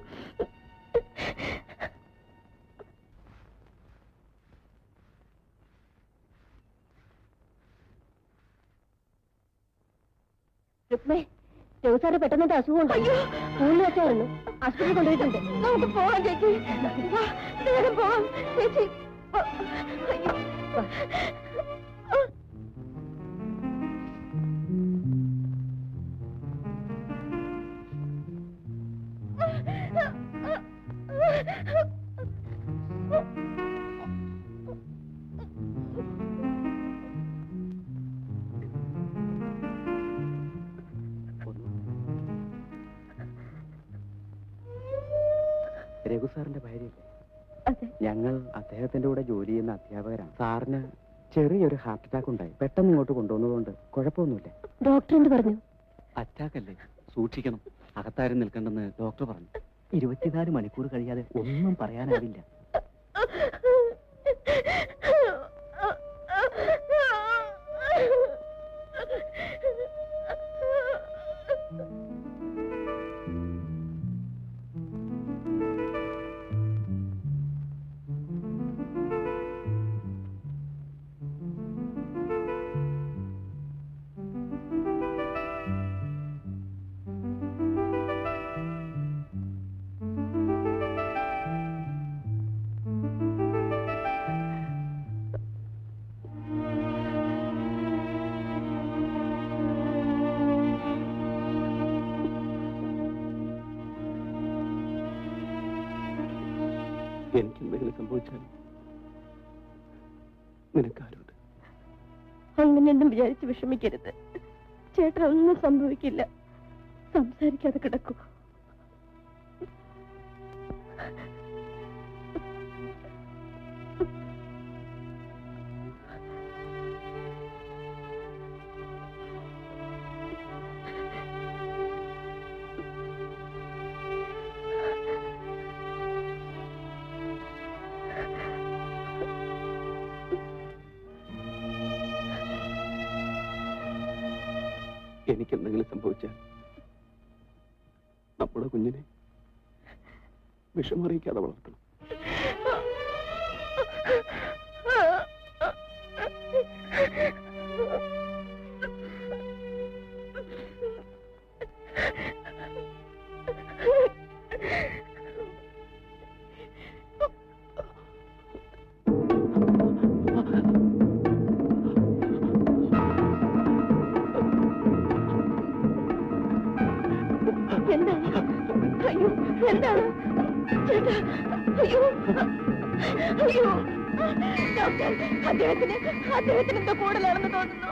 രുക്മേ, രഘുസാറ് പെട്ടെന്ന് അസുഖം ഉണ്ടോ? സ്കൂളിൽ വെച്ചായിരുന്നു, ആശുപത്രി കൊണ്ടുപോയിട്ടുണ്ട്. നമുക്ക് പോവാം ചേച്ചി. വേഗം പോവാം ചേച്ചി. രഘുസാറിന്റെ ഭാര്യയല്ലേ? അതെ. ഞങ്ങൾ അദ്ദേഹത്തിന്റെ കൂടെ ജോലി ചെയ്യുന്ന അധ്യാപകരാണ്. സാറിന് ചെറിയൊരു ഹാർട്ട് അറ്റാക്ക് ഉണ്ടായി. പെട്ടെന്ന് ഇങ്ങോട്ട് കൊണ്ടുവന്നതുകൊണ്ട് കുഴപ്പമൊന്നുമില്ല. ഡോക്ടർ എന്ത് പറഞ്ഞു? അറ്റാക്കല്ലേ, സൂക്ഷിക്കണം. അകത്താരും നിൽക്കണ്ടെന്ന് ഡോക്ടർ പറഞ്ഞു. 24 മണിക്കൂർ കഴിയാതെ ഒന്നും പറയാനാവില്ല. എനിക്കെന്തെങ്കിലും സംഭവിച്ചാൽ നിനക്കാരുണ്ട്. അങ്ങനെയൊന്നും വിചാരിച്ച് വിഷമിക്കരുത്. ചേട്ടനൊന്നും സംഭവിക്കില്ല. സംസാരിക്കാതെ കിടക്കൂ. എനിക്കെന്തെങ്കിലും സംഭവിച്ചാൽ നമ്മുടെ കുഞ്ഞിനെ വിഷമറിയിക്കാതെ വളർത്തണം. എന്താണ്? അയ്യോ, എന്താണ് ചേട്ടാ? അയ്യോ, അയ്യോ, ഡോക്ടർ, അദ്ദേഹത്തിന് എന്തോ കൂടുതലാണെന്ന് തോന്നുന്നു.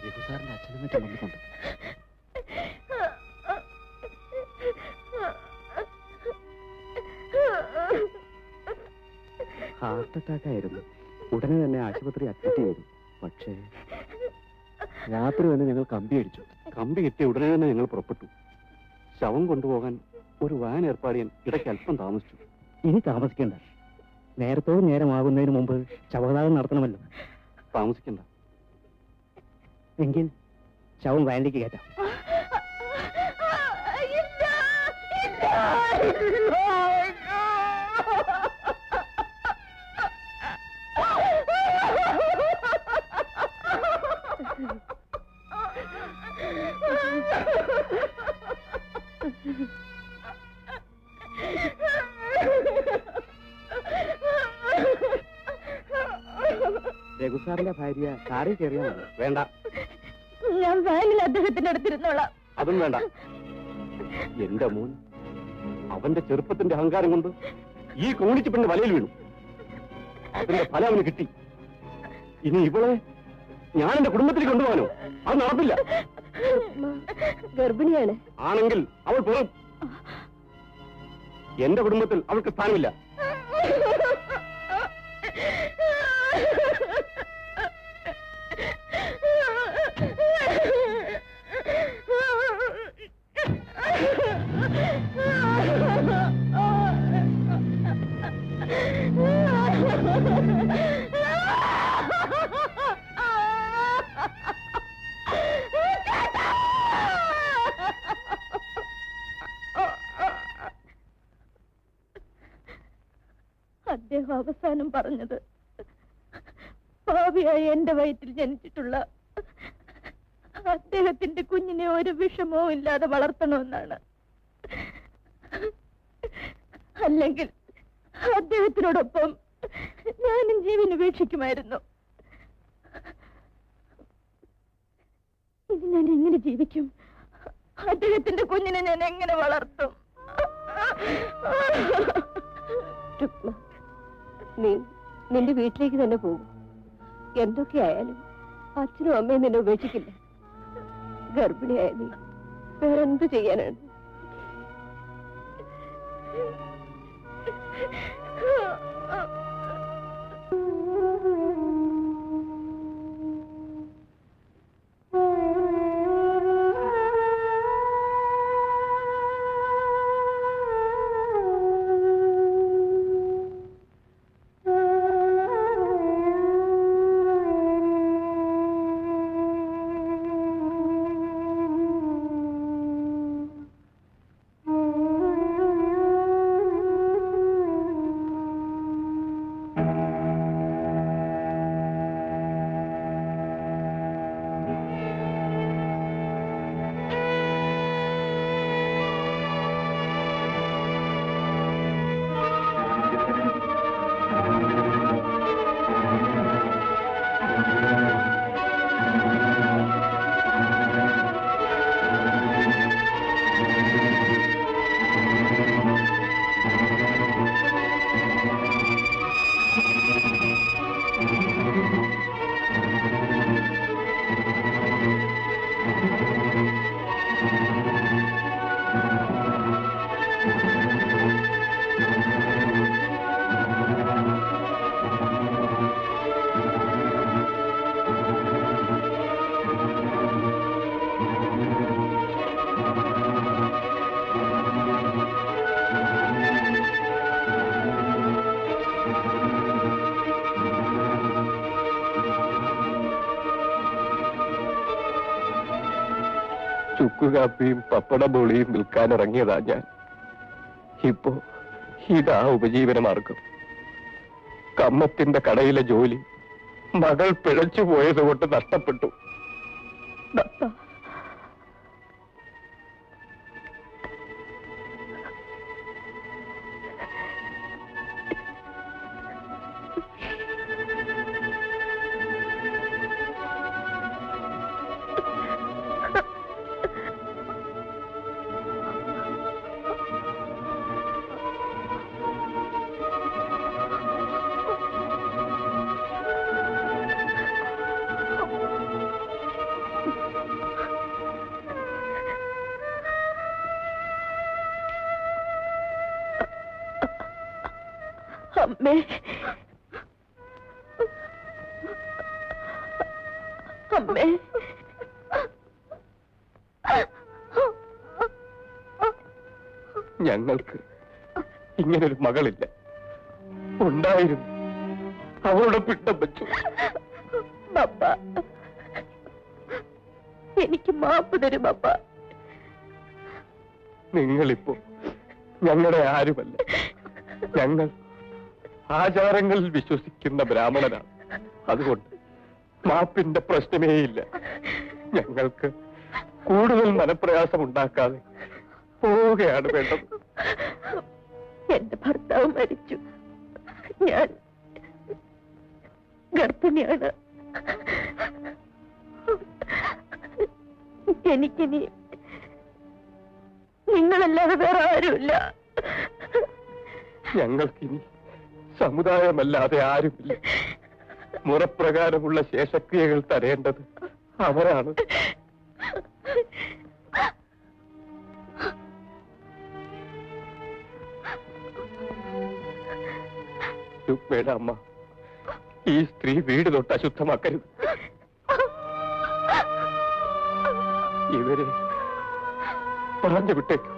രഘുസാറിന്റെ അച്ഛനും മറ്റും വന്നിട്ടുണ്ട്. ഹാർട്ട് അറ്റാക്ക് ആയിരുന്നു. ഉടനെ തന്നെ ആശുപത്രി അഡ്മിറ്റ് ചെയ്തു. പക്ഷേ രാത്രി തന്നെ ഞങ്ങൾ കമ്പി അടിച്ചു. കമ്പി കിട്ടിയ ഉടനെ തന്നെ ഞങ്ങൾ പുറപ്പെട്ടു. ശവം കൊണ്ടുപോകാൻ ഒരു വാൻ ഏർപ്പാട് ചെയ്യാൻ ഇടയ്ക്ക് അല്പം താമസിച്ചു. ഇനി താമസിക്കണ്ട. നേരത്തോട് നേരമാകുന്നതിന് മുമ്പ് ശവദാനം നടത്തണമല്ലോ. താമസിക്കണ്ട. എങ്കിൽ ശവം വാനിലേക്ക് കയറ്റാം. രഘുസാറിന്റെ ഭാര്യ കാറിൽ കയറിയാൽ മതി. വേണ്ട, ഞാൻ വാനിൽ അദ്ദേഹത്തിന്റെ അടുത്തിരുന്നോളാം. അതും വേണ്ട. എന്റെ മോൻ അവന്റെ ചെറുപ്പത്തിന്റെ അഹങ്കാരം കൊണ്ട് ഈ കോണിച്ച് പെണ്ണ് വലയിൽ വീണു. അതിന്റെ ഫലം അവന് കിട്ടി. ഇനി ഇവളെ ഞാൻ എന്റെ കുടുംബത്തിലേക്ക് കൊണ്ടുപോകാനോ? അത് നടപ്പില്ല. ഗർഭിണിയാണ്. ആണെങ്കിൽ അവൾ പുറം. എന്റെ കുടുംബത്തിൽ അവൾക്ക് സ്ഥാനമില്ല. അദ്ദേഹം അവസാനം പറഞ്ഞത് ഭാവിയായി എന്റെ വയറ്റിൽ ജനിച്ചിട്ടുള്ള അദ്ദേഹത്തിന്റെ കുഞ്ഞിനെ ഒരു വിഷമവും ഇല്ലാതെ വളർത്തണമെന്നാണ്. അല്ലെങ്കിൽ അദ്ദേഹത്തിനോടൊപ്പം ഞാനും ജീവൻ ഉപേക്ഷിക്കുമായിരുന്നു. ഇത് ഞാൻ എങ്ങനെ ജീവിക്കും? അദ്ദേഹത്തിന്റെ കുഞ്ഞിനെ ഞാൻ എങ്ങനെ വളർത്തും? നീ നിന്റെ വീട്ടിലേക്ക് തന്നെ പോകും. എന്തൊക്കെയായാലും അച്ഛനും അമ്മയും നിന്നെ ഉപേക്ഷിക്കില്ല. ഗർഭിണിയായ നീ വേറെന്ത് ചെയ്യാനാണ്? ചുക്കുകാപ്പിയും പപ്പട ബോളിയും വിൽക്കാനിറങ്ങിയതാ ഞാൻ. ഇപ്പോ ഇതാ ഉപജീവന മാർഗം. കമ്മത്തിന്റെ കടയിലെ ജോലി മകൾ പിഴച്ചു പോയത് കൊണ്ട് നഷ്ടപ്പെട്ടു. അമ്മേ, അമ്മേ, ഞങ്ങൾക്ക് ഇങ്ങനൊരു മകളില്ല. ഉണ്ടായിരുന്നു, അവളുടെ പിണ്ടം വെച്ചു. പപ്പ, എനിക്ക് മാപ്പ് തരും പപ്പ. നിങ്ങളിപ്പോ ഞങ്ങളുടെ ആരുമല്ല. ഞങ്ങൾ ആചാരങ്ങളിൽ വിശ്വസിക്കുന്ന ബ്രാഹ്മണനാണ്. അതുകൊണ്ട് മാപ്പിന്റെ പ്രശ്നമേയില്ല. ഞങ്ങൾക്ക് കൂടുതൽ മനപ്രയാസം ഉണ്ടാക്കാതെ പോവുകയാണ് വേണ്ടത്. എന്റെ ഭർത്താവ് മരിച്ചു. ഞാൻ ഗർഭിണിയാണ്. എനിക്കിനി നിങ്ങളല്ലാതെ വേറെ ആരുമില്ല. ഞങ്ങൾക്കിനി സമുദായമല്ലാതെ ആരുമില്ല. മുറപ്രകാരമുള്ള ശേഷക്രിയകൾ തരേണ്ടത് അവരാണ്. രുക്മയുടെ അമ്മ, ഈ സ്ത്രീ വീട് തൊട്ട് അശുദ്ധമാക്കരുത്. ഇവരെ പറഞ്ഞു വിട്ടേക്കും.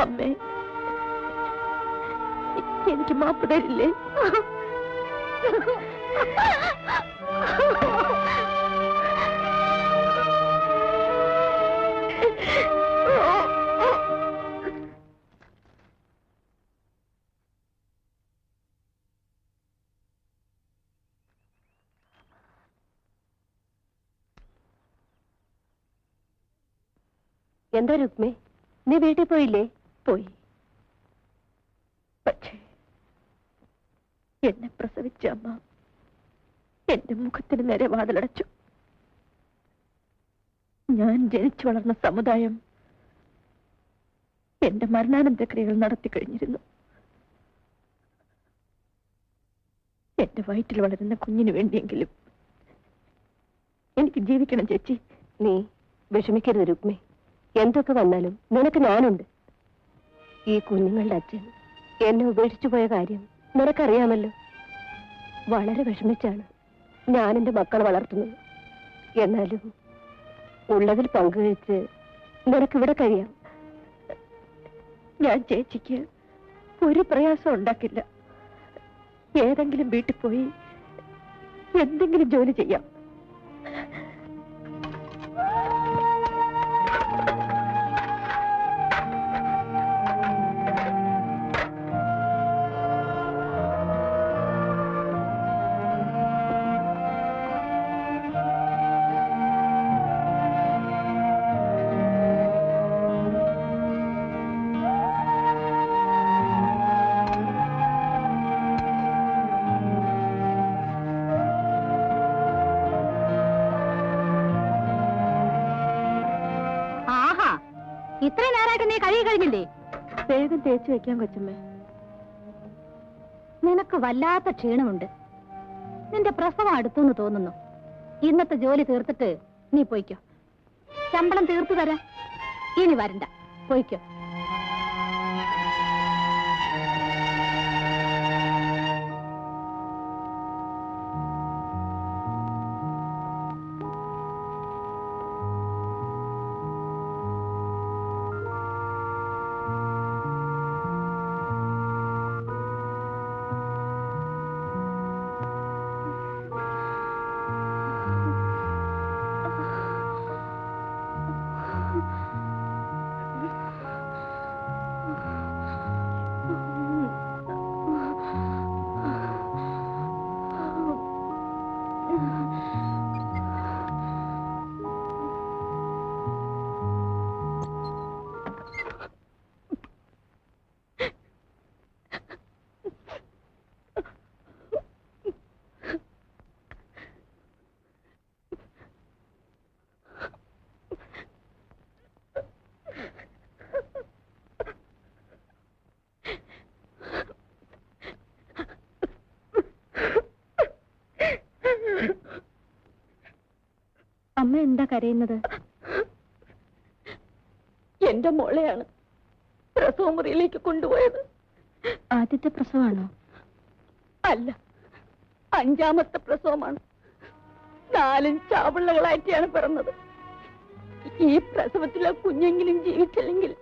അമ്മേ, എനിക്ക് മാപ്പ് തരില്ലേ? എന്താ രുക്മേ, നീ വീട്ടിൽ പോയില്ലേ? പോയി. പക്ഷേ എന്നെ പ്രസവിച്ച അമ്മ എന്റെ മുഖത്തിന് നേരെ വാതിലടച്ചു. ഞാൻ ജനിച്ചു വളർന്ന സമുദായം എന്റെ മരണാനന്തര ക്രിയകൾ നടത്തി കഴിഞ്ഞിരുന്നു. എന്റെ വയറ്റിൽ വളരുന്ന കുഞ്ഞിന് വേണ്ടിയെങ്കിലും എനിക്ക് ജീവിക്കണം ചേച്ചി. നീ വിഷമിക്കരുത് രുക്മേ. എന്തൊക്കെ വന്നാലും നിനക്ക് ഞാനുണ്ട്. ഈ കുഞ്ഞുങ്ങളുടെ അച്ഛൻ എന്നെ ഉപേക്ഷിച്ചു പോയ കാര്യം നിനക്കറിയാമല്ലോ. വളരെ വിഷമിച്ചാണ് ഞാൻ എന്റെ മക്കളെ വളർത്തുന്നത്. എന്നാലും ഉള്ളതിൽ പങ്കുവെച്ച് നിനക്കിവിടെ കഴിയാം. ഞാൻ ചേച്ചിക്ക് ഒരു പ്രയാസം ഉണ്ടാക്കില്ല. ഏതെങ്കിലും വീട്ടിൽ പോയി എന്തെങ്കിലും ജോലി ചെയ്യാം. ഇത്ര നേരമായിട്ട് നീ കഴുകി കഴിഞ്ഞില്ലേ? വേഗം തേച്ച് വെക്കാൻ കൊച്ചമ്മേ. നിനക്ക് വല്ലാത്ത ക്ഷീണമുണ്ട്. നിന്റെ പ്രസവം അടുത്തെന്ന് തോന്നുന്നു. ഇന്നത്തെ ജോലി തീർത്തിട്ട് നീ പോയിക്കോ. ശമ്പളം തീർത്തു തരാം. ഇനി വരണ്ട, പോയിക്കോ. അമ്മ എന്താ കരയുന്നത്? എന്റെ മോളെയാണ് പ്രസവ മുറിയിലേക്ക് കൊണ്ടുപോയത്. ആദ്യത്തെ പ്രസവമാണോ? അല്ല, 5ാമത്തെ പ്രസവമാണ്. 4 ചാപിള്ളകളായിട്ടാണ് പിറന്നത്. ഈ പ്രസവത്തിലെ കുഞ്ഞെങ്കിലും ജീവിച്ചില്ലെങ്കിൽ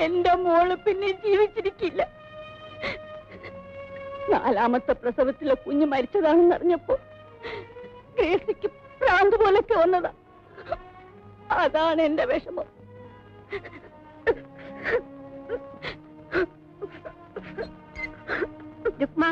എന്റെ മോള് പിന്നെ ജീവിച്ചിരിക്കില്ല. 4ാമത്തെ പ്രസവത്തിലെ കുഞ്ഞ് മരിച്ചതാണെന്ന് അറിഞ്ഞപ്പോ ഗ്രേസിക്ക് ഭ്രാന്ത് പോലൊക്കെ വന്നതാ. അതാണ് എന്റെ വിഷമം. രുക്മ,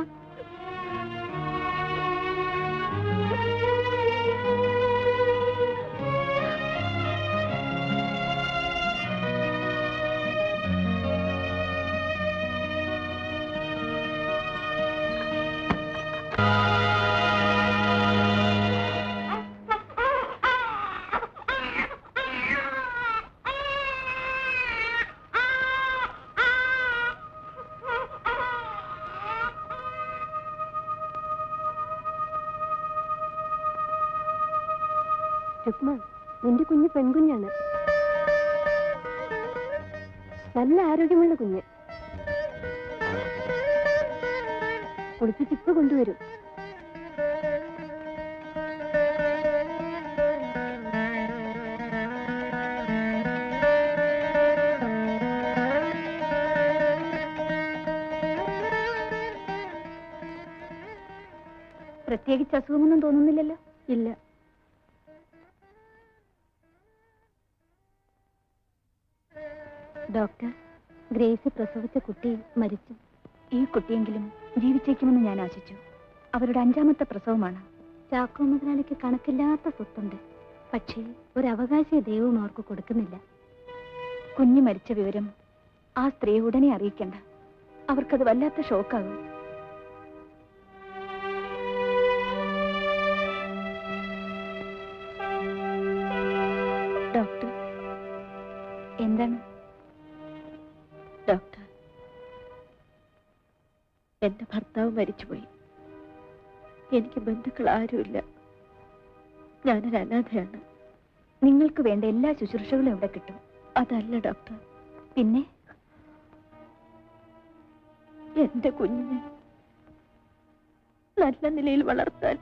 രുക്മ, നിന്റെ കുഞ്ഞ് പെൺകുഞ്ഞാണ്. നല്ല ആരോഗ്യമുള്ള കുഞ്ഞ്. കുളിപ്പിച്ചിപ്പ് കൊണ്ടുവരും. പ്രത്യേകിച്ച് അസുഖമൊന്നും തോന്നുന്നില്ലല്ലോ? ഇല്ല. ഡോക്ടർ, ഗ്രേസ് പ്രസവിച്ച കുട്ടി മരിച്ചു. ഈ കുട്ടിയെങ്കിലും ജീവിച്ചേക്കുമെന്ന് ഞാൻ ആശിച്ചു. അവരുടെ 5ാമത്തെ പ്രസവമാണ്. ചാക്കോ മുതലാളിക്ക് കണക്കില്ലാത്ത സ്വത്തുണ്ട്. പക്ഷേ ഒരു അവകാശ ദൈവവും അവർക്ക് കൊടുക്കുന്നില്ല. കുഞ്ഞ് മരിച്ച വിവരം ആ സ്ത്രീ ഉടനെ അറിയിക്കണ്ട. അവർക്കത് വല്ലാത്ത ഷോക്കാകും. ഡോക്ടർ, എന്താണ്? ഡോക്ടർ, എന്റെ ഭർത്താവ് മരിച്ചുപോയി. എനിക്ക് ബന്ധുക്കൾ ആരുമില്ല. ഞാനൊരു അനാഥയാണ്. നിങ്ങൾക്ക് വേണ്ട എല്ലാ ശുശ്രൂഷകളും ഇവിടെ കിട്ടും. അതല്ല ഡോക്ടർ, പിന്നെ എന്റെ കുഞ്ഞിനെ നല്ല നിലയിൽ വളർത്താൻ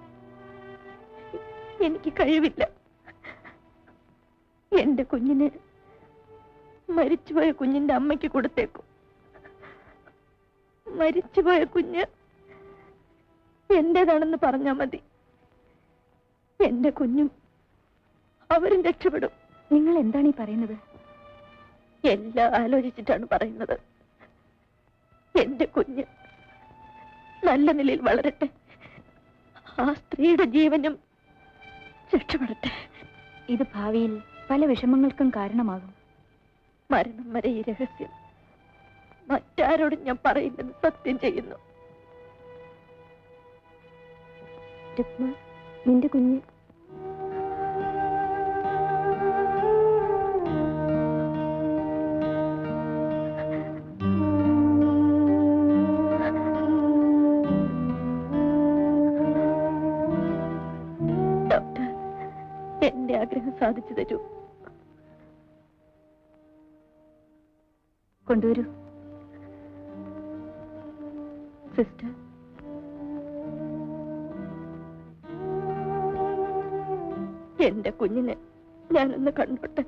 എനിക്ക് കഴിവില്ല. എന്റെ കുഞ്ഞിനെ മരിച്ചുപോയ കുഞ്ഞിന്റെ അമ്മയ്ക്ക് കൊടുത്തേക്കും. മരിച്ചുപോയ കുഞ്ഞ് എന്റേതാണെന്ന് പറഞ്ഞാൽ മതി. എന്റെ കുഞ്ഞും അവരും രക്ഷപ്പെടും. നിങ്ങൾ എന്താണ് ഈ പറയുന്നത്? എല്ലാം ആലോചിച്ചിട്ടാണ് പറയുന്നത്. എന്റെ കുഞ്ഞ് നല്ല നിലയിൽ വളരട്ടെ. ആ സ്ത്രീയുടെ ജീവനും രക്ഷപ്പെടട്ടെ. ഇത് ഭാവിയിൽ പല വിഷമങ്ങൾക്കും കാരണമാകും. മരണം വരെ ഈ രഹസ്യം മറ്റാരോടും ഞാൻ പറയില്ലെന്ന് സത്യം ചെയ്യുന്നു. രുക്മ, നിന്റെ കുഞ്ഞ് ഡോക്ടർ, എന്റെ ആഗ്രഹം സാധിച്ചു തരൂ. കൊണ്ടുവരൂ. സിസ്റ്റർ, എന്റെ കുഞ്ഞിനെ ഞാനൊന്ന് കണ്ടോട്ടെ.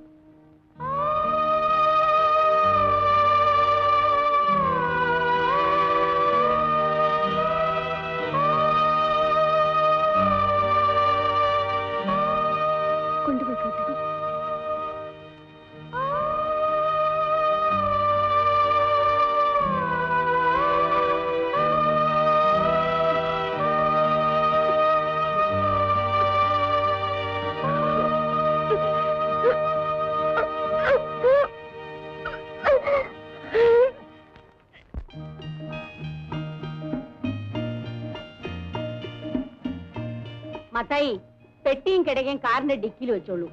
കൊണ്ടുപോയിക്കോട്ടെ. മത്തായി, പെട്ടിയും കിടക്കയും കാറിന്റെ ഡിക്കിയിൽ വെച്ചോളൂ.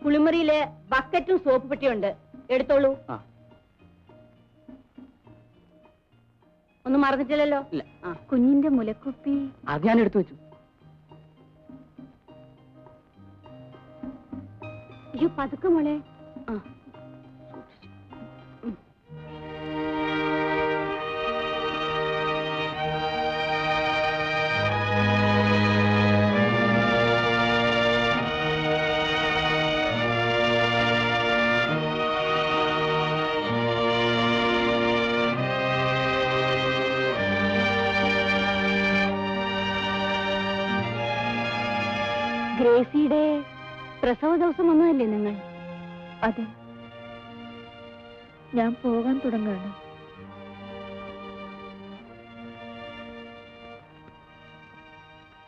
കുളിമുറിയില് ബക്കറ്റും സോപ്പ് പെട്ടിയുണ്ട്, എടുത്തോളൂ. ഒന്നും മറന്നിട്ടില്ലല്ലോ? കുഞ്ഞിന്റെ മുലക്കുപ്പി അത് ഞാൻ എടുത്തു വെച്ചു. അയ്യോ പതുക്കെ മോളെ. ആ ഗ്രേസിയുടെ പ്രസവ ദിവസം വന്നതല്ലേ നിങ്ങൾ? അതെ, ഞാൻ പോകാൻ തുടങ്ങുകയാണ്.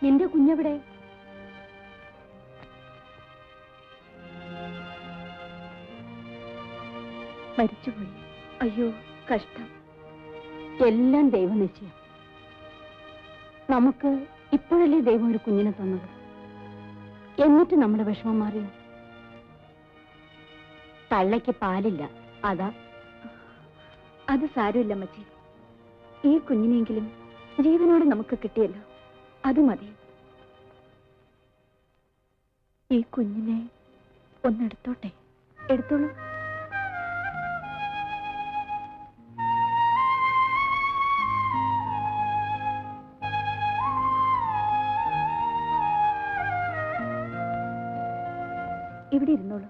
നിന്റെ കുഞ്ഞെവിടെ? മരിച്ചുപോയി. അയ്യോ കഷ്ടം. എല്ലാം ദൈവനിശ്ചയം. നമുക്ക് ഇപ്പോഴല്ലേ ദൈവം ഒരു കുഞ്ഞിനെ തന്നത്. എന്നിട്ട് നമ്മുടെ വിഷമം മാറിയോ? തള്ളയ്ക്ക് പാലില്ല, അതാ. അത് സാരമില്ല അമ്മച്ചി. ഈ കുഞ്ഞിനെങ്കിലും ജീവനോടെ നമുക്ക് കിട്ടിയല്ലോ, അത് മതി. ഈ കുഞ്ഞിനെ ഒന്നെടുത്തോട്ടെ. എടുത്തോളൂ. ഇവിടെ ഇരുന്നോളൂ.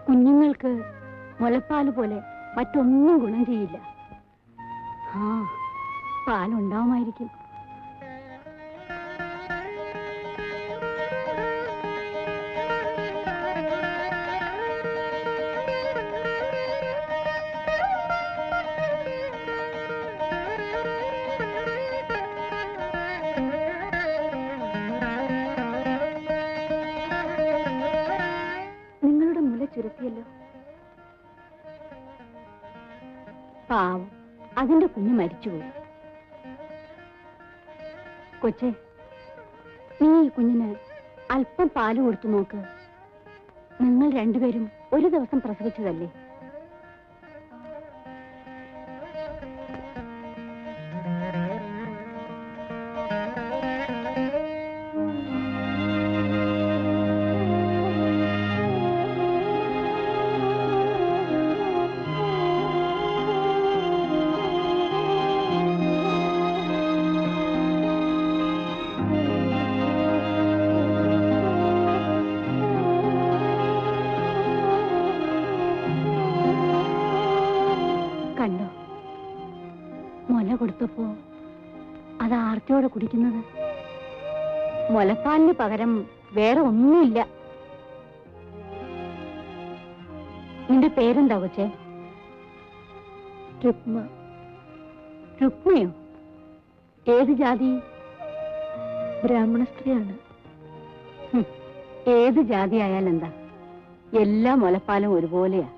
കുഞ്ഞുങ്ങൾക്ക് മുലപ്പാല് പോലെ മറ്റൊന്നും ഗുണം ചെയ്യില്ല. ആ പാലുണ്ടാവുമായിരിക്കും. നിങ്ങളുടെ മുല ചുരുക്കിയല്ലോ. പാവം, അതിന്റെ കുഞ്ഞ് മരിച്ചുപോയി. കൊച്ചേ, നീ ഈ കുഞ്ഞിന് അല്പം പാല് കൊടുത്തു നോക്ക്. നിങ്ങൾ രണ്ടുപേരും ഒരു ദിവസം പ്രസവിച്ചതല്ലേ? കണ്ടോ, മുല കൊടുത്തപ്പോ അത് ആർത്തിയോടെ കുടിക്കുന്നത്. മുലപ്പാലിന് പകരം വേറെ ഒന്നുമില്ല. നിന്റെ പേരെന്താ കൊച്ചേ? രുക്മ. രുക്മയോ? ഏത് ജാതി? ബ്രാഹ്മണ സ്ത്രീയാണ്. ഏത് ജാതി ആയാലെന്താ, എല്ലാ മുലപ്പാലും ഒരുപോലെയാ.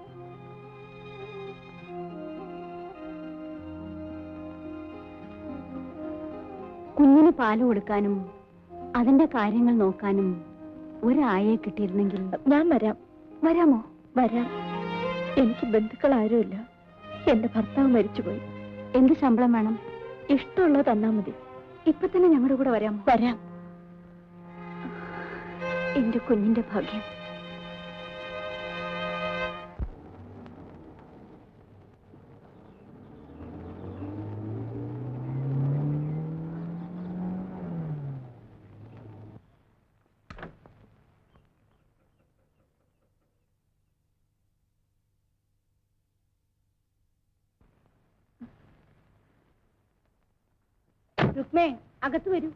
കുഞ്ഞിന് പാല് കൊടുക്കാനും അതിന്റെ കാര്യങ്ങൾ നോക്കാനും ഒരായെ കിട്ടിയിരുന്നെങ്കിൽ. ഞാൻ വരാം. വരാമോ? വരാം. എനിക്ക് ബന്ധുക്കൾ ആരുമില്ല. എന്റെ ഭർത്താവ് മരിച്ചുപോയി. എന്ത് ശമ്പളം വേണം? ഇഷ്ടമുള്ളത് തന്നാ മതി. ഇപ്പൊ തന്നെ ഞങ്ങളുടെ കൂടെ വരാമോ? വരാം. എന്റെ കുഞ്ഞിന്റെ ഭാഗ്യം. രുക്മേ, അകത്ത് വരൂ.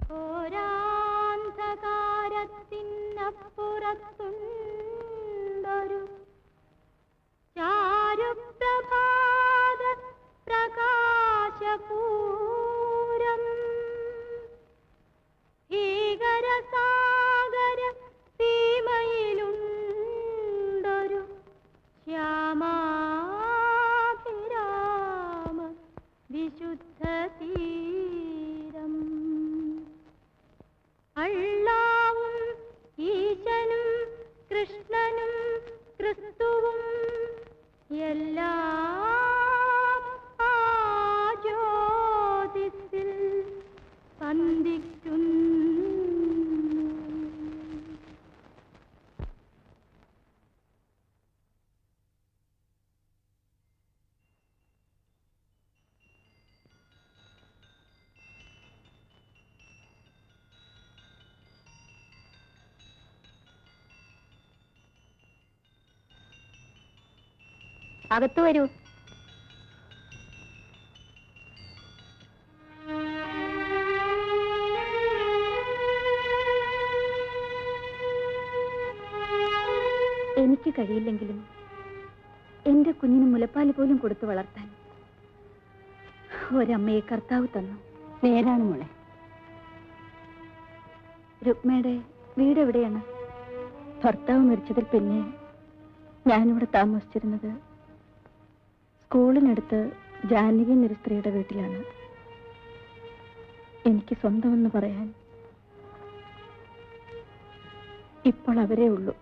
ഓരാന്ധകാരത്തിനപ്പുറത്തുണ്ടൊരു ചാരുപ്രഭാത പ്രകാശപൂരം. ഭീകരസാഗര സീമയിലുണ്ട് അകത്ത് വരൂ. എനിക്ക് കഴിയില്ലെങ്കിലും എന്റെ കുഞ്ഞിന് മുലപ്പാൽ പോലും കൊടുത്തു വളർത്താൻ ഒരമ്മയെ കർത്താവ് തന്നു. നേരാണ് മോളെ. രുക്മയുടെ വീട് എവിടെയാണ്? ഭർത്താവ് മരിച്ചതിൽ പിന്നെ ഞാനിവിടെ താമസിച്ചിരുന്നത് സ്കൂളിനടുത്ത് ജാനകി എന്നൊരു സ്ത്രീയുടെ വീട്ടിലാണ്. എനിക്ക് സ്വന്തമെന്ന് പറയാൻ ഇപ്പോൾ അവരേ ഉള്ളൂ.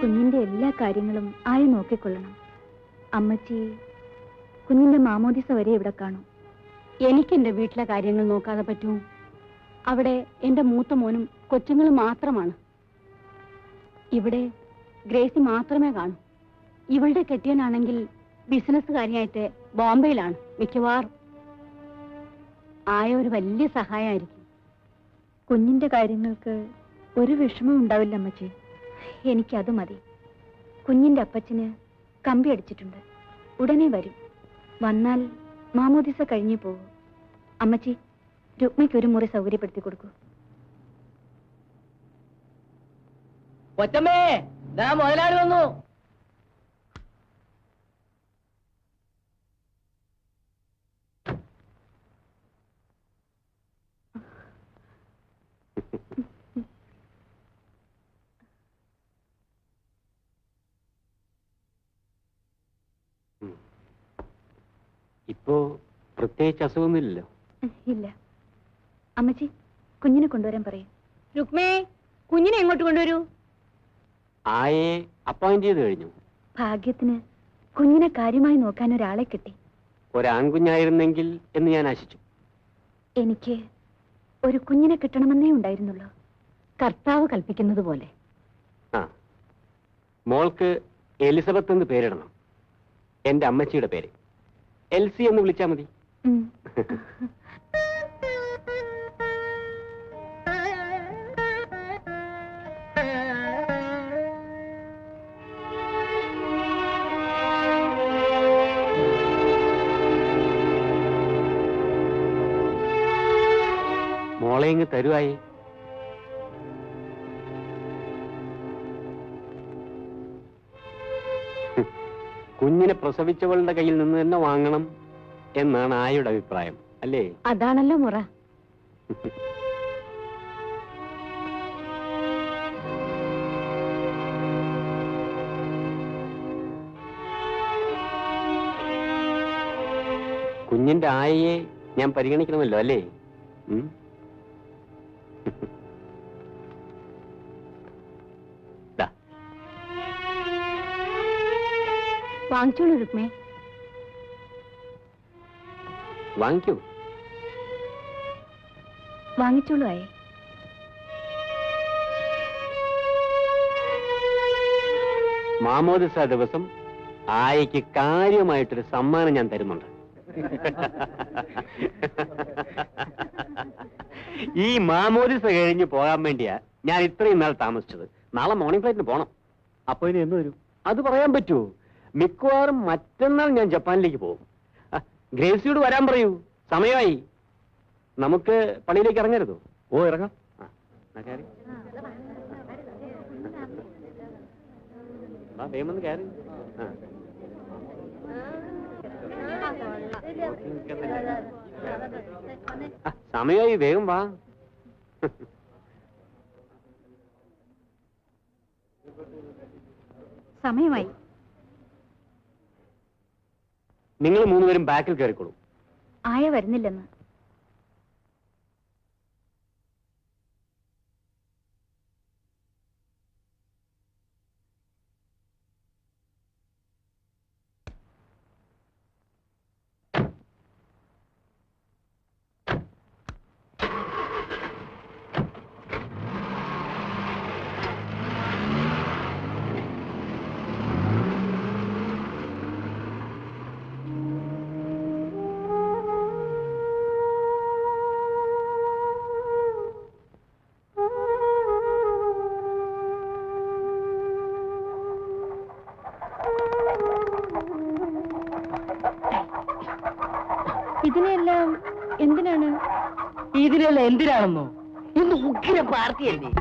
കുഞ്ഞിന്റെ എല്ലാ കാര്യങ്ങളും ആയി നോക്കിക്കൊള്ളണം. അമ്മച്ചി കുഞ്ഞിന്റെ മാമോദിസ വരെ ഇവിടെ കാണും. എനിക്ക് എന്റെ വീട്ടിലെ കാര്യങ്ങൾ നോക്കാതെ പറ്റൂ? അവിടെ എന്റെ മൂത്ത മോനും കൊച്ചുങ്ങളും മാത്രമാണ്. ഇവിടെ ഗ്രേസി മാത്രമേ കാണൂ. ഇവളുടെ കെട്ടിയനാണെങ്കിൽ ബിസിനസ്സുകാരിയായിട്ട് ബോംബെയിലാണ് മിക്കവാറും. ആയ ഒരു വലിയ സഹായമായിരിക്കും. കുഞ്ഞിന്റെ കാര്യങ്ങൾക്ക് ഒരു വിഷമം ഉണ്ടാവില്ല അമ്മച്ചി. എനിക്കത് മതി. കുഞ്ഞിന്റെ അപ്പച്ചന് കമ്പി അടിച്ചിട്ടുണ്ട്. ഉടനെ വരും. വന്നാൽ മാമോദിസ കഴിഞ്ഞു പോകും. അമ്മച്ചി, രുക്മിക്ക് ഒരു മുറി സൗകര്യപ്പെടുത്തി കൊടുക്കൂ. കൊച്ചമ്മേ, ദാ മുതലാളി വന്നു. ഇപ്പോ പ്രത്യേകിച്ച് അസുഖമൊന്നുമില്ലല്ലോ? ഇല്ല. അമ്മച്ചി, കുഞ്ഞിനെ കൊണ്ടുവരാൻ പറയും. രുക്മേ, കുഞ്ഞിനെ എങ്ങോട്ട് കൊണ്ടുവരൂ? ആയെ അപ്പോയിന്റ് ചെയ്ത് കഴിഞ്ഞു. ഭാഗ്യത്തിന് കുഞ്ഞിനെ കാര്യമായി നോക്കാൻ ഒരാളെ കിട്ടി. ഒരാൺകുഞ്ഞായിരുന്നെങ്കിൽ എന്ന് ഞാൻ ആശിച്ചു. എനിക്ക് ഒരു കുഞ്ഞിനെ കിട്ടണമെന്നേ ഉണ്ടായിരുന്നുള്ളൂ. കർത്താവ് കൽപ്പിക്കുന്നത് പോലെ. ആ, മോൾക്ക് എലിസബത്ത് എന്ന് പേരിടണം. എന്റെ അമ്മച്ചിയുടെ പേര്. എൽസി എന്ന് വിളിച്ചാ മതി. മോളെ ഇങ്ങ് തരുവായി. കുഞ്ഞിനെ പ്രസവിച്ചവളുടെ കയ്യിൽ നിന്ന് തന്നെ വാങ്ങണം എന്നാണ് ആയുടെ അഭിപ്രായം, അല്ലേ? അതാണല്ലോ മുറ. കുഞ്ഞിന്റെ ആയയെ ഞാൻ പരിഗണിക്കണമല്ലോ, അല്ലേ? വാങ്ങിച്ചോളൂ രുക്മേ. വാങ്ങിക്കൂ. വാങ്ങിച്ചോളൂ ആയേ. മാമോദിസ ദിവസം ആയയ്ക്ക് കാര്യമായിട്ടൊരു സമ്മാനം ഞാൻ തരുന്നുണ്ട്. ഈ മാമോദിസ കഴിഞ്ഞ് പോകാൻ വേണ്ടിയാ ഞാൻ ഇത്രയും നാൾ താമസിച്ചത്. നാളെ മോർണിംഗ് ഫ്ലൈറ്റിന് പോണം. അപ്പൊ ഇനി എന്ന് വരും അത് പറയാൻ പറ്റുമോ? മിക്കവാറും മറ്റന്നാൾ ഞാൻ ജപ്പാനിലേക്ക് പോകും. ഗ്രേസിയോട് വരാൻ പറയൂ, സമയമായി. നമുക്ക് പള്ളിയിലേക്ക് ഇറങ്ങരുതോ? ഓ, ഇറങ്ങാം. വേഗം കയറി. സമയമായി, വേഗം വാ. സമയമായി. നിങ്ങൾ മൂന്നുപേരും ബാക്കിൽ കയറിക്കോളൂ. ആയ വരുന്നില്ലെന്ന്. ഇതിനെല്ലാം എന്തിനാണ്? ഇതിനെല്ലാം എന്തിനാണെന്നോ? ഇന്ന് ഉഗ്ര പാർട്ടിയല്ലേ?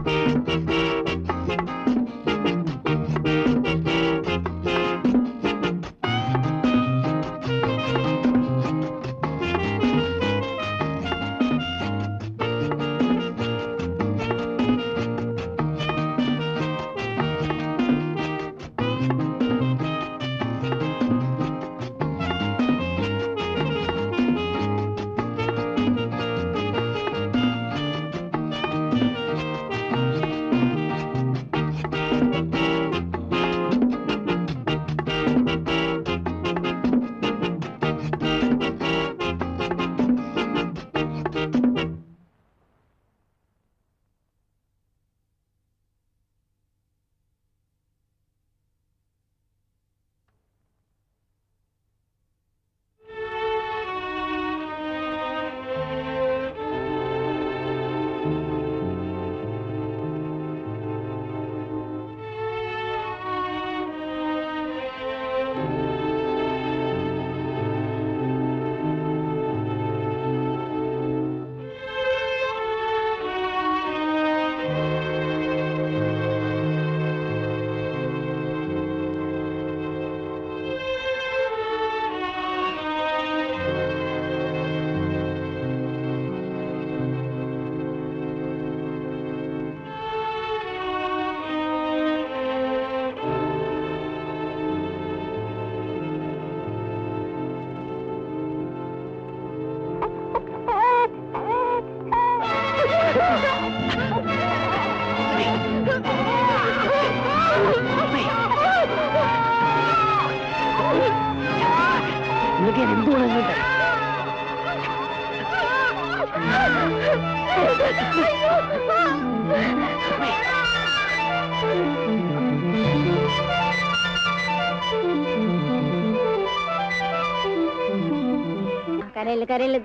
കരയില് കരയില്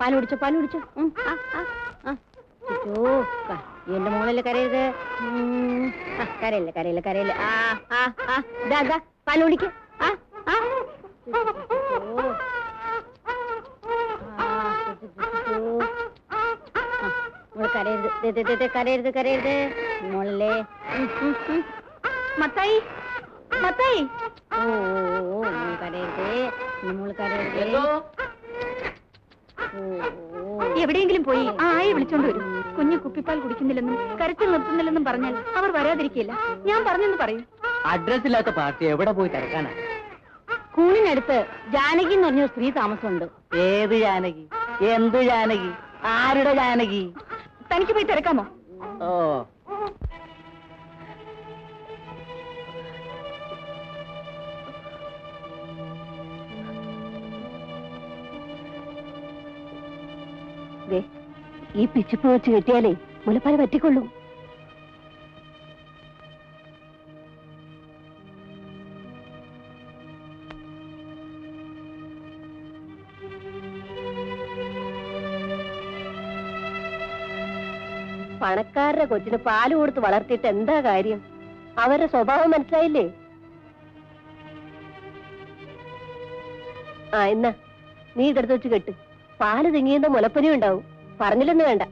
പാല് കുടിച്ചോ പാല് കുടിച്ചോ. എന്റെ മോളല്ലേ കരയരുത്. കരയില്ല കരയില്ല കരയില്ല. പാല് കുടിക്ക. കരയരുത് കരയരുത് കരയരുത് മോളല്ലേ. മത്തായി മത്തായി, ഓ കരയരുത് മോള് കരയരുത്. എവിടെയെങ്കിലും പോയി ആ ആയെ വിളിച്ചോണ്ട് വരും. കുഞ്ഞ് കുപ്പിപ്പാൽ കുടിക്കുന്നില്ലെന്നും കരച്ചിൽ നിർത്തുന്നില്ലെന്നും പറഞ്ഞാൽ അവർ വരാതിരിക്കില്ല. ഞാൻ പറഞ്ഞെന്ന് പറയൂ. അഡ്രസ് ഇല്ലാത്ത പാർട്ടി എവിടെ പോയി തിരക്കാനാ? സ്കൂളിനടുത്ത് ജാനകി എന്ന് പറഞ്ഞൊരു സ്ത്രീ താമസമുണ്ട്. ഏത് ജാനകി? എന്ത് ജാനകി? ആരുടെ ജാനകി? തനിക്ക് പോയി തിരക്കാമോ? ഓ, ഈ പിച്ചിപ്പ് വെച്ച് കെട്ടിയാലേ മുലപ്പാല് പറ്റിക്കൊള്ളും. പണക്കാരുടെ കൊച്ചിന് പാല് കൊടുത്ത് വളർത്തിയിട്ട് എന്താ കാര്യം? അവരുടെ സ്വഭാവം മനസ്സിലായില്ലേ? എന്നാ നീ ഇതെടുത്ത് വെച്ച് കെട്ട്. പാല് തിങ്ങിയുന്ന മുലപ്പനിയും ഉണ്ടാവും. പറഞ്ഞില്ലെന്ന് വേണ്ട.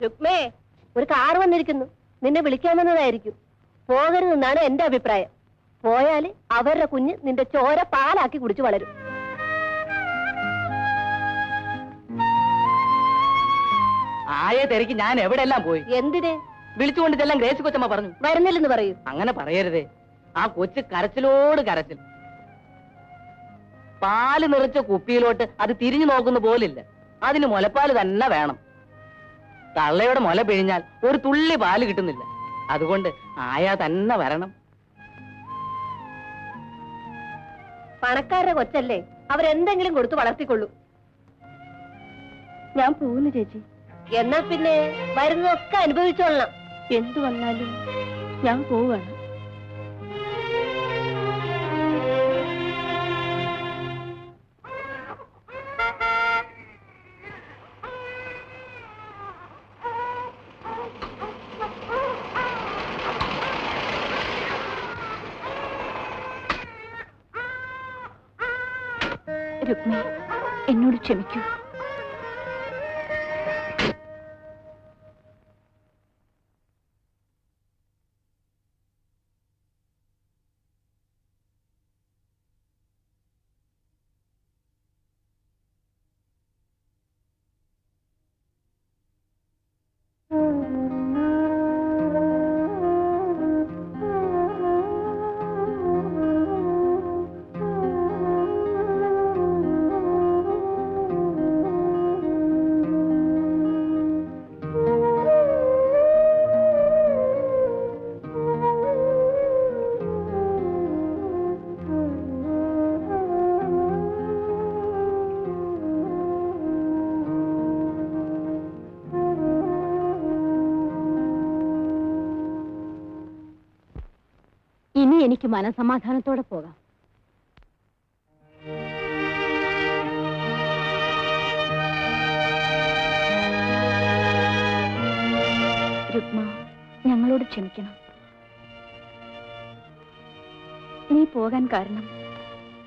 രുക്മേ, ഒരു കാർ വന്നിരിക്കുന്നു. നിന്നെ വിളിക്കാൻ വന്നതായിരിക്കും. പോകരുതെന്നാണ് എന്റെ അഭിപ്രായം. പോയാല് അവരുടെ കുഞ്ഞ് നിന്റെ ചോര പാലാക്കി കുടിച്ചു വളരും. ആയെ തിരക്കി ഞാൻ എവിടെല്ലാം പോയി. എന്തിന്? വിളിച്ചുകൊണ്ട് ചെല്ലാൻ ഗ്രേസി കൊച്ചമ്മ പറഞ്ഞു. വരുന്നില്ലെന്ന് പറയൂ. അങ്ങനെ പറയരുതേ. ആ കൊച്ച് കരച്ചിലോട് കരച്ചിൽ. പാല് നിറച്ച കുപ്പിയിലോട്ട് അത് തിരിഞ്ഞു നോക്കുന്ന പോലില്ല. അതിന് മുലപ്പാല് തന്നെ വേണം. തള്ളയുടെ മുല പിഴിഞ്ഞാൽ ഒരു തുള്ളി പാല് കിട്ടുന്നില്ല. അതുകൊണ്ട് ആയാ തന്നെ വരണം. പണക്കാരുടെ കൊച്ചല്ലേ, അവരെന്തെങ്കിലും കൊടുത്ത് വളർത്തിക്കൊള്ളൂ. ഞാൻ പോകുന്നു ചേച്ചി. എന്നാ പിന്നെ വരുന്നതൊക്കെ അനുഭവിച്ചോളണം. എന്തു വന്നാലും ഞാൻ പോവാണ്. രുക്മി, എന്നോട് ക്ഷമിക്കൂ. ഇനി എനിക്ക് മനസമാധാനത്തോടെ പോകാം. രുക്മ, ഞങ്ങളോട് ക്ഷമിക്കണം. നീ പോകാൻ കാരണം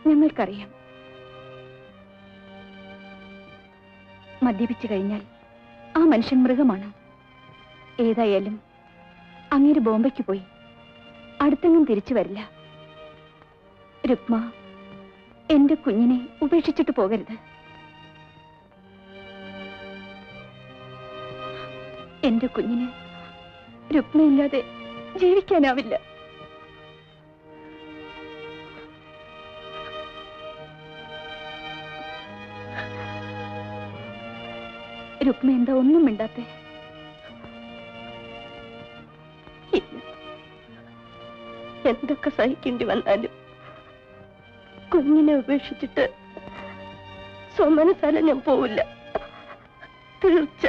ഞങ്ങൾക്കറിയാം. മദ്യപിച്ചു കഴിഞ്ഞാൽ ആ മനുഷ്യൻ മൃഗമാണ്. ഏതായാലും അങ്ങേര് ബോംബെക്ക് പോയി, അടുത്തെങ്ങും തിരിച്ചു വരില്ല. രുക്മ, എന്റെ കുഞ്ഞിനെ ഉപേക്ഷിച്ചിട്ട് പോകരുത്. എന്റെ കുഞ്ഞിന് രുക്മയില്ലാതെ ജീവിക്കാനാവില്ല. രുക്മ എന്താ ഒന്നും മിണ്ടാത്തെ? എന്തൊക്കെ സഹിക്കേണ്ടി വന്നാലും കുഞ്ഞിനെ ഉപേക്ഷിച്ചിട്ട് സ്വമനസാല ഞാൻ പോവില്ല. തീർച്ച.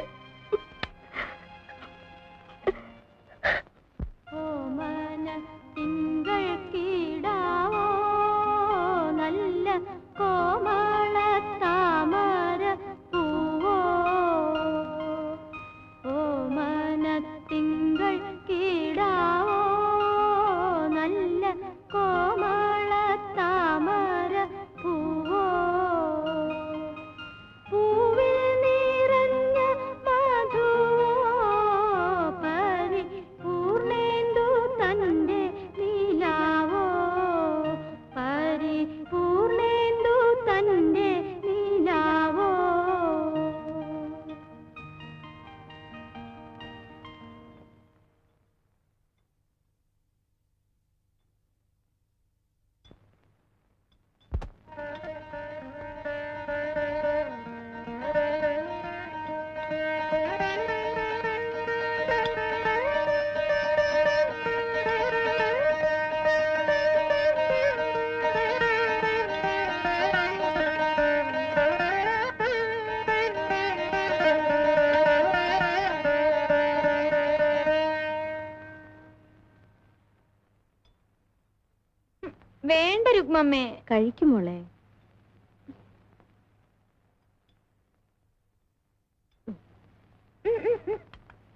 നല്ല കോമള താമര പൂവോ, ഓമനത്തിങ്കൾ കീടാവോ, നല്ല കോമള താമര പൂവോ, പൂവിൽ നിറഞ്ഞ മധുവോ, പരിപൂർണേന്ദു തന്റെ നീലാവോ, പരിപൂർണേന്ദു തന്റെ നീലാവോ. വേണ്ട രുക്മമ്മേ, കഴിക്കുമോളെ.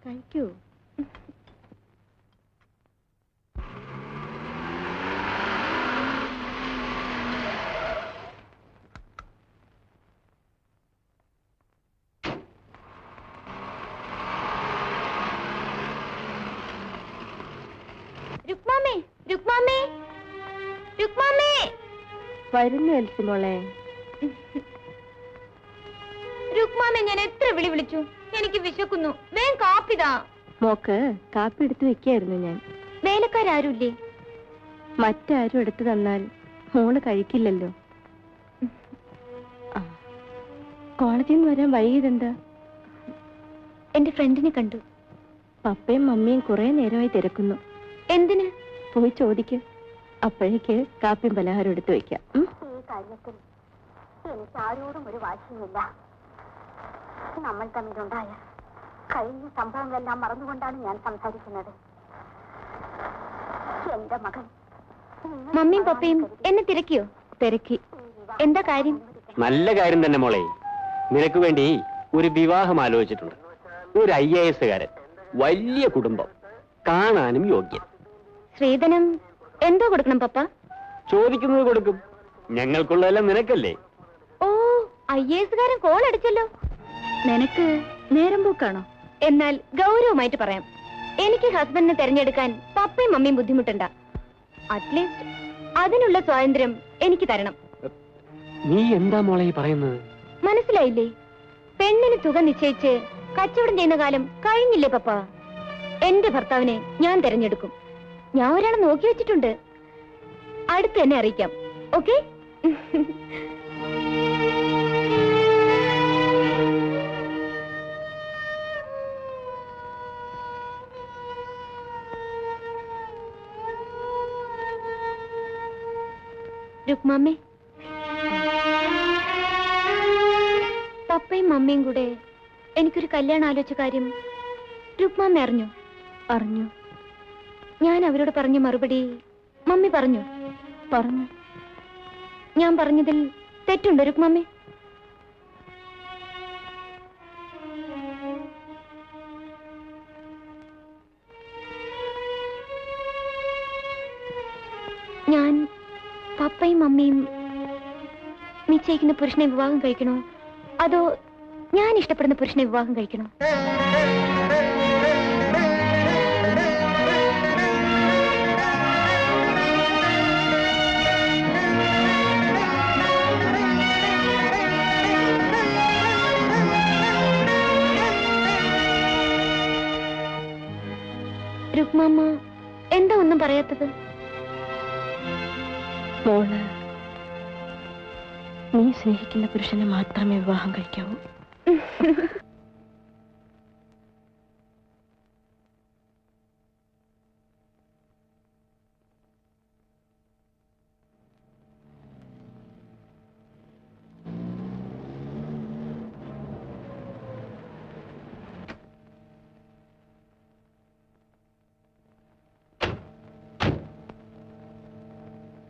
കഴിക്കൂ. രുക്മമ്മേ, രുക്മമ്മേ, രുക്മമ്മേ. വരുന്നു എൽസി മോളെ. രുക്മാമേ, ഞാൻ എത്ര വിളി വിളിച്ചു, എനിക്ക് വിശക്കുന്നു. വേഗം കാപ്പിതാ. മോക്ക് കാപ്പി എടുത്തു വെക്കായിരുന്നു ഞാൻ. വേലക്കാരും മറ്റാരും എടുത്തു തന്നാൽ മോള് കഴിക്കില്ലല്ലോ. കോളേജിൽ നിന്ന് വരാൻ വൈകിയതെന്താ? എന്റെ ഫ്രണ്ടിനെ കണ്ടു. പപ്പയും മമ്മിയും കുറെ നേരമായി തിരക്കുന്നു. എന്തിന്? പോയി ചോദിക്കും. അപ്പോഴേക്ക് കാപ്പിയും പലഹാരം എടുത്തു വെക്കാം. ഈ കാര്യത്തിൽ എനിക്ക് ആരോടും ഒരു വാശിയുമില്ല. നമ്മൾ തമ്മിലുണ്ടായ കഴിഞ്ഞ സംഭവങ്ങളെല്ലാം മറന്നുകൊണ്ടാണ് ഞാൻ സംസാരിക്കുന്നത്. എന്റെ മകൻ. മമ്മിയും പപ്പയും എന്നെ തിരക്കിയോ? തിരക്കി. എന്താ കാര്യം? നല്ല കാര്യം തന്നെ മോളെ. നിനക്ക് വേണ്ടി ഒരു വിവാഹം ആലോചിച്ചിട്ടുണ്ട്. ഒരു IAS കാരൻ, വലിയ കുടുംബം, കാണാനും യോഗ്യൻ. ശ്രീധനം എന്തോ കൊടുക്കണം പപ്പ? ചോദിക്കുന്നത് കൊടുക്കും. ഞങ്ങൾക്കുള്ളതെല്ലാം നിനക്കല്ലേ. ഓ, IAS-കാരൻ കോൾ അടിച്ചല്ലോ. നിനക്ക് നേരം പോക്കാണോ? എന്നാൽ ഗൗരവമായിട്ട് പറയാം, എനിക്ക് ഹസ്ബൻഡിനെ തെരഞ്ഞെടുക്കാൻ പപ്പയും മമ്മിയും ബുദ്ധിമുട്ടണ്ട. അറ്റ്ലീസ്റ്റ് അതിനുള്ള സ്വാതന്ത്ര്യം എനിക്ക് തരണം. നീ എന്താ മോളെ ഈ പറയുന്നത്? മനസ്സിലായില്ലേ? പെണ്ണിന് തുക നിശ്ചയിച്ച് കച്ചവടം ചെയ്യുന്ന കാലം കഴിഞ്ഞില്ലേ പപ്പ? എന്റെ ഭർത്താവിനെ ഞാൻ തെരഞ്ഞെടുക്കും. ഞാൻ ഒരാളെ നോക്കി വെച്ചിട്ടുണ്ട്. അടുത്ത് തന്നെ അറിയിക്കാം. ഓക്കെ? രുക്മാമ്മേ, പപ്പയും മമ്മിയും കൂടെ എനിക്കൊരു കല്യാണം ആലോചിച്ച കാര്യം രുക്മാമ്മ അറിഞ്ഞു? അറിഞ്ഞു. ഞാൻ അവരോട് പറഞ്ഞ മറുപടി മമ്മി പറഞ്ഞു? പറഞ്ഞു. ഞാൻ പറഞ്ഞതിൽ തെറ്റുണ്ടോ രുക്മാമ്മേ? ഞാൻ പപ്പയും മമ്മിയും നിശ്ചയിക്കുന്ന പുരുഷനെ വിവാഹം കഴിക്കണോ, അതോ ഞാൻ ഇഷ്ടപ്പെടുന്ന പുരുഷനെ വിവാഹം കഴിക്കണോ? രുക്മാമ്മ എന്താ ഒന്നും പറയാത്തത്? മോള് നീ സ്നേഹിക്കുന്ന പുരുഷനെ മാത്രമേ വിവാഹം കഴിക്കാവൂ.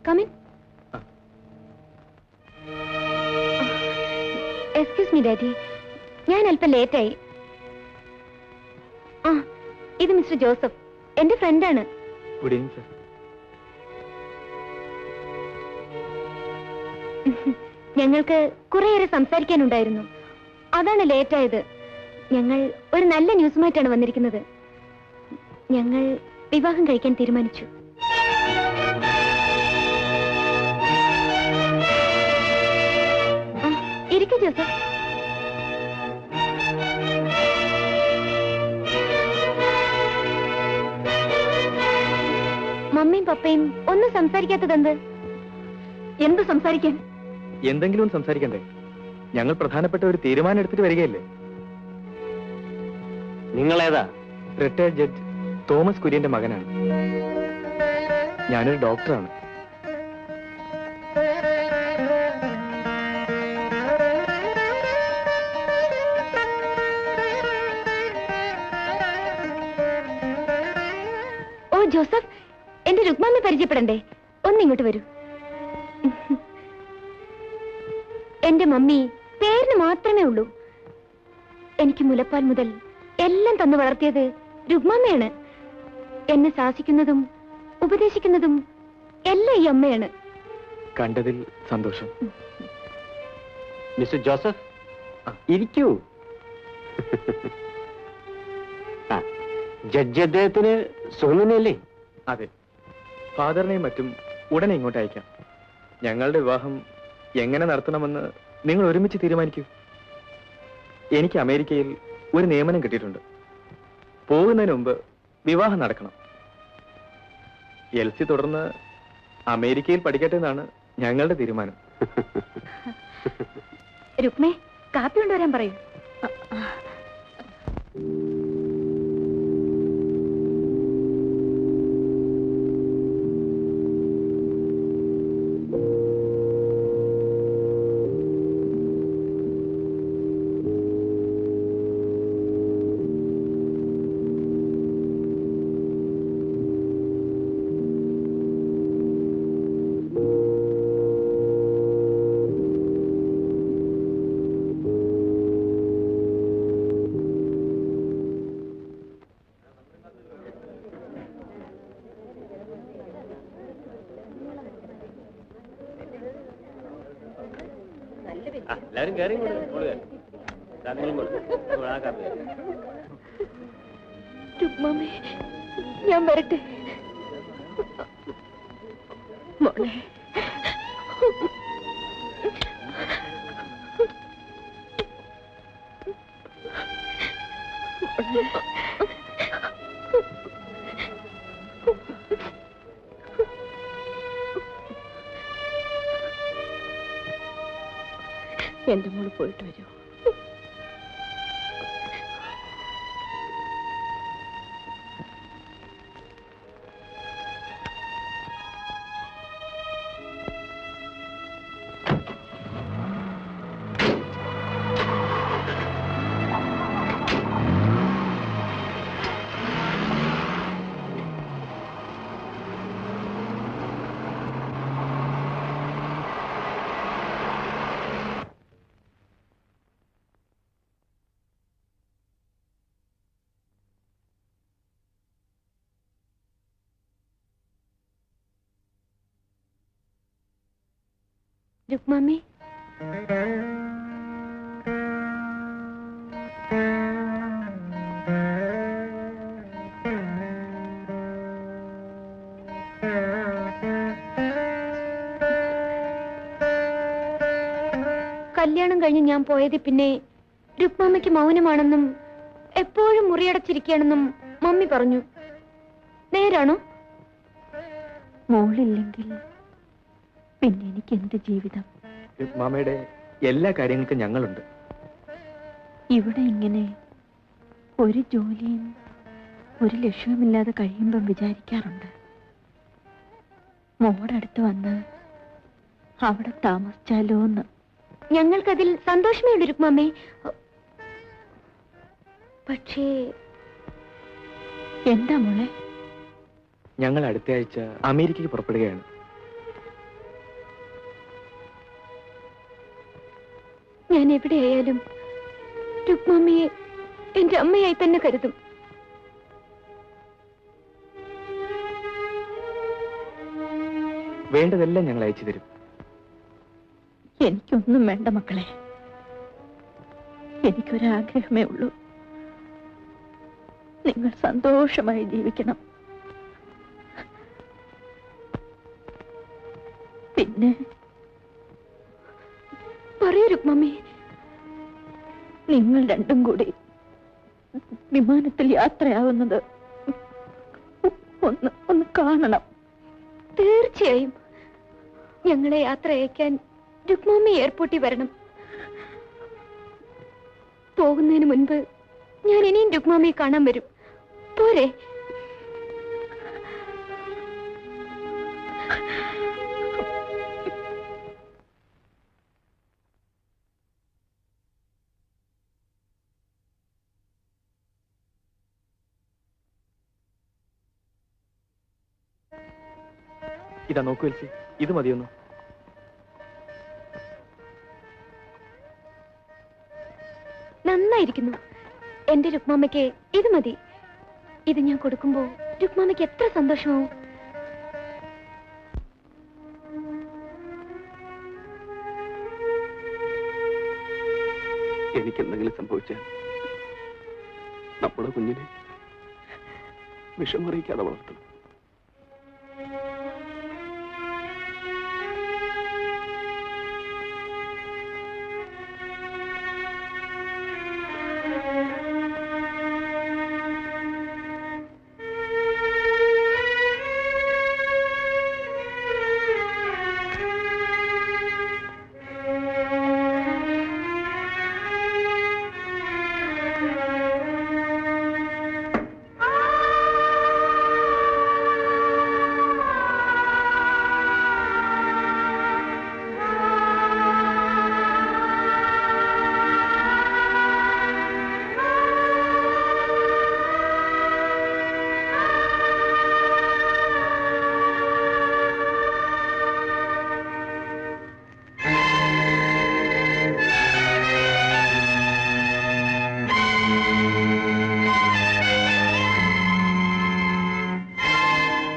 Come in. Excuse me daddy, ഞാൻ അല്പം ലേറ്റായി. ആ, ഇത് മിസ്റ്റർ ജോസഫ്, എന്റെ ഫ്രണ്ടാണ്. Good evening sir. ഞങ്ങൾക്ക് കുറേയേറെ സംസാരിക്കാനുണ്ടായിരുന്നു, അതാണ് ലേറ്റായത്. ഞങ്ങൾ ഒരു നല്ല ന്യൂസുമായിട്ടാണ് വന്നിരിക്കുന്നത്. ഞങ്ങൾ വിവാഹം കഴിക്കാൻ തീരുമാനിച്ചു. ഇരിക്കൂ ജോസഫ്. മമ്മിയും പപ്പയും ഒന്നും സംസാരിക്കാത്തതെന്ത്? എന്ത് സംസാരിക്കാൻ? എന്തെങ്കിലും സംസാരിക്കണ്ടേ? ഞങ്ങൾ പ്രധാനപ്പെട്ട ഒരു തീരുമാനം എടുത്തിട്ട് വരികയല്ലേ. നിങ്ങളേതാ? റിട്ടയർഡ് ജഡ്ജ് തോമസ് കുര്യന്റെ മകനാണ്. ഞാനൊരു ഡോക്ടറാണ്. ഓ ജോസഫ്, എന്റെ രുക്മാമ്മ പരിചയപ്പെടണ്ടേ? ഒന്നിങ്ങോട്ട് വരൂ. എന്റെ മമ്മി പേരിന് മാത്രമേ ഉള്ളൂ. എനിക്ക് മുലപ്പാൽ മുതൽ എല്ലാം തന്നു വളർത്തിയത് രുക്മാമ്മയാണ്. എന്നെ ശാസിക്കുന്നതും ഉപദേശിക്കുന്നതും എല്ലാം ഈ അമ്മയാണ്. കണ്ടതിൽ സന്തോഷം. മിസ്റ്റർ ജോസഫ്, ഇരിക്കൂ. ജഡ്ജ് അദ്ദേഹത്തിന് സുഖമല്ലേ? അതെ. ഫാദറിനെയും മറ്റും ഉടനെ ഇങ്ങോട്ട് അയക്കാം. ഞങ്ങളുടെ വിവാഹം എങ്ങനെ നടത്തണമെന്ന് നിങ്ങൾ ഒരുമിച്ച് തീരുമാനിക്കൂ. എനിക്ക് അമേരിക്കയിൽ ഒരു നിയമനം കിട്ടിയിട്ടുണ്ട്. പോകുന്നതിന് മുമ്പ് വിവാഹം നടക്കണം. എൽസി തുടർന്ന് അമേരിക്കയിൽ പഠിക്കട്ടെ എന്നാണ് ഞങ്ങളുടെ തീരുമാനം. രുക്മേ, കാപ്പി കൊണ്ടുവരാൻ പറയൂ. എല്ലാവരും കയറി രുക്മാമേ, ഞാൻ വരട്ടെ മോളെ. എന്റെ മോള് പോയിട്ട് വരൂ. രുക്മാമേ, കല്യാണം കഴിഞ്ഞ് ഞാൻ പോയത് പിന്നെ രുക്മാമയ്ക്ക് മൗനമാണെന്നും എപ്പോഴും മുറിയടച്ചിരിക്കുകയാണെന്നും മമ്മി പറഞ്ഞു. നേരാണോ? മോളില്ലെങ്കിൽ പിന്നെ എനിക്ക് എന്ത് ജീവിതം? മാമയുടെ എല്ലാ കാര്യങ്ങൾക്കും ഞങ്ങളുണ്ട്. ഇവിടെ ഇങ്ങനെ ഒരു ജോലിയും ഒരു ലക്ഷ്യവുമില്ലാതെ കഴിയുമ്പം വിചാരിക്കാറുണ്ട്, മോടടുത്ത് വന്ന് അവിടെ താമസിച്ചാലോ എന്ന്. ഞങ്ങൾക്കതിൽ സന്തോഷമേ ഉള്ളൂ രുക്മാമേ. പക്ഷേ എന്താ മോളെ? ഞങ്ങൾ അടുത്ത ആഴ്ച അമേരിക്കയ്ക്ക് പുറപ്പെടുകയാണ്. ഞാൻ എവിടെയായാലും രുക്മാമയെ എന്റെ അമ്മയായി തന്നെ കരുതും. വേണ്ടതെല്ലാം ഞങ്ങൾ അയച്ചു തരും. എനിക്കൊന്നും വേണ്ട മക്കളെ, എനിക്കൊരാഗ്രഹമേ ഉള്ളൂ, നിങ്ങൾ സന്തോഷമായി ജീവിക്കണം. പിന്നെ പറയൂ രുക്മാമേ. നിങ്ങൾ രണ്ടും കൂടി വിമാനത്തിൽ യാത്രയാവുന്നത് ഒന്ന് കാണണം. തീർച്ചയായും ഞങ്ങളെ യാത്ര അയക്കാൻ രുക്മാമി എയർപോർട്ടിൽ വരണം. പോകുന്നതിന് മുൻപ് ഞാൻ ഇനിയും രുക്മാമിയെ കാണാൻ വരും. പോരെ? ഇതാ നോക്കൂ എൽസി, ഇത് മതിയൊന്നു. നന്നായിരിക്കുന്നു. എന്റെ രുക്മാമയ്ക്ക് ഇത് മതി. ഇത് ഞാൻ കൊടുക്കുമ്പോ രുക്മാമയ്ക്ക് എത്ര സന്തോഷമാവും. എനിക്കെന്തെങ്കിലും സംഭവിച്ചാൽ നമ്മുടെ കുഞ്ഞിനെ വിഷമറിയിക്കാതെ വളർത്തണം.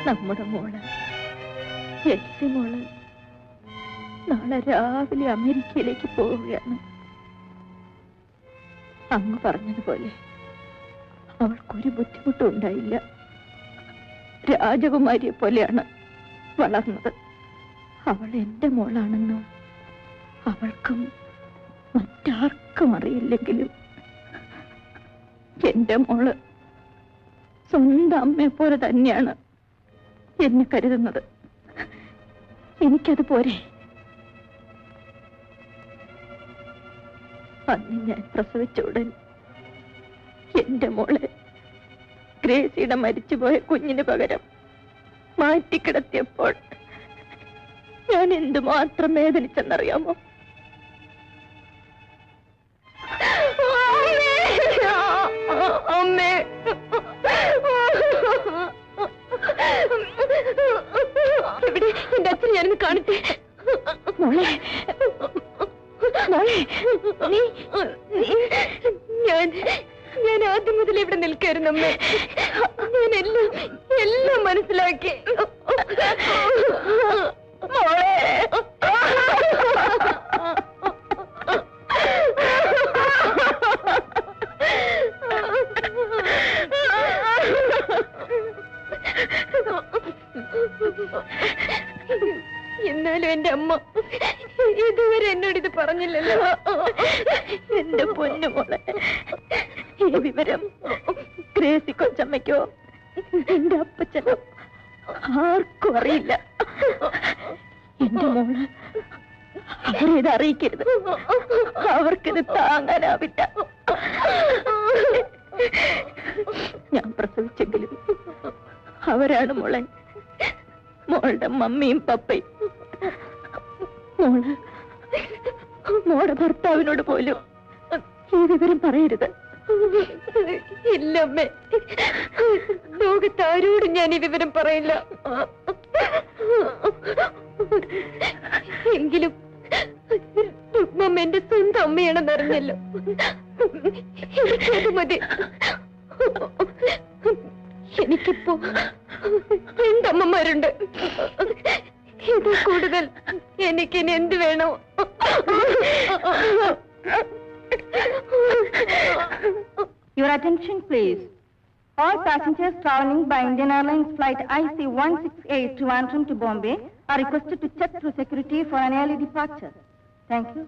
നമ്മുടെ മോള് എൽസി മോള് നാളെ രാവിലെ അമേരിക്കയിലേക്ക് പോവുകയാണ്. അങ്ങ് പറഞ്ഞതുപോലെ അവൾക്കൊരു ബുദ്ധിമുട്ടും ഉണ്ടായില്ല. രാജകുമാരിയെ പോലെയാണ് വളർന്നത്. അവൾ എന്റെ മോളാണെന്ന് അവൾക്കും മറ്റാർക്കും അറിയില്ലെങ്കിലും എന്റെ മോള് സ്വന്തം അമ്മയെ പോലെ തന്നെയാണ് എന്നെ കരുതുന്നത്. എനിക്കത് പോരെ. അന്ന് ഞാൻ പ്രസവിച്ച ഉടൻ എന്റെ മോളെ ഗ്രേസിയുടെ മരിച്ചുപോയ കുഞ്ഞിന് പകരം മാറ്റിക്കിടത്തിയപ്പോൾ ഞാൻ എന്തുമാത്രം വേദനിച്ചെന്നറിയാമോ? അമ്മേ, ഇവിടെ എന്റെ അച്ഛൻ ഞാനൊന്ന് കാണട്ടെ. മോളെ, മോളെ, ഞാൻ ആദ്യം മുതൽ ഇവിടെ നിൽക്കായിരുന്നു അമ്മേ. ഞാൻ എല്ലാം മനസ്സിലാക്കി. മോളെ, എന്നാലും എന്റെ അമ്മ ഇതുവരെ എന്നോടിത് പറഞ്ഞില്ലല്ലോ. എന്റെ പൊന്നു മോളെ, ഈ വിവരം ഗ്രേസി കൊച്ചമ്മയ്ക്കോ എന്റെ അപ്പച്ചനോ ആർക്കും അറിയില്ല. എന്റെ മോള് അവരിത് അറിയിക്കരുത്. അവർക്കിത് താങ്ങാനാവില്ല. ഞാൻ പ്രസവിച്ചെങ്കിലും അവരാണ് മോളെ, മോളുടെ മമ്മിയും പപ്പയും. മോളുടെ ഭർത്താവിനോട് പോലും ഈ വിവരം പറയരുത്. ഇല്ലമ്മേ, ലോകത്താരോടും ഞാൻ ഈ വിവരം പറയില്ല. എങ്കിലും രുക്മമ്മ എന്റെ സ്വന്തം അമ്മയാണെന്ന് അറിഞ്ഞല്ലോ. എനിക്കത് മതി. എനിക്കിപ്പോ രണ്ടമ്മമാരുണ്ട്. ഇത് കൂടുതൽ എനിക്കിനി എന്ത് വേണോ? Your attention please. All passengers traveling by Indian Airlines flight IC168 Trivandrum to Bombay are requested to check through security for an early departure. Thank you.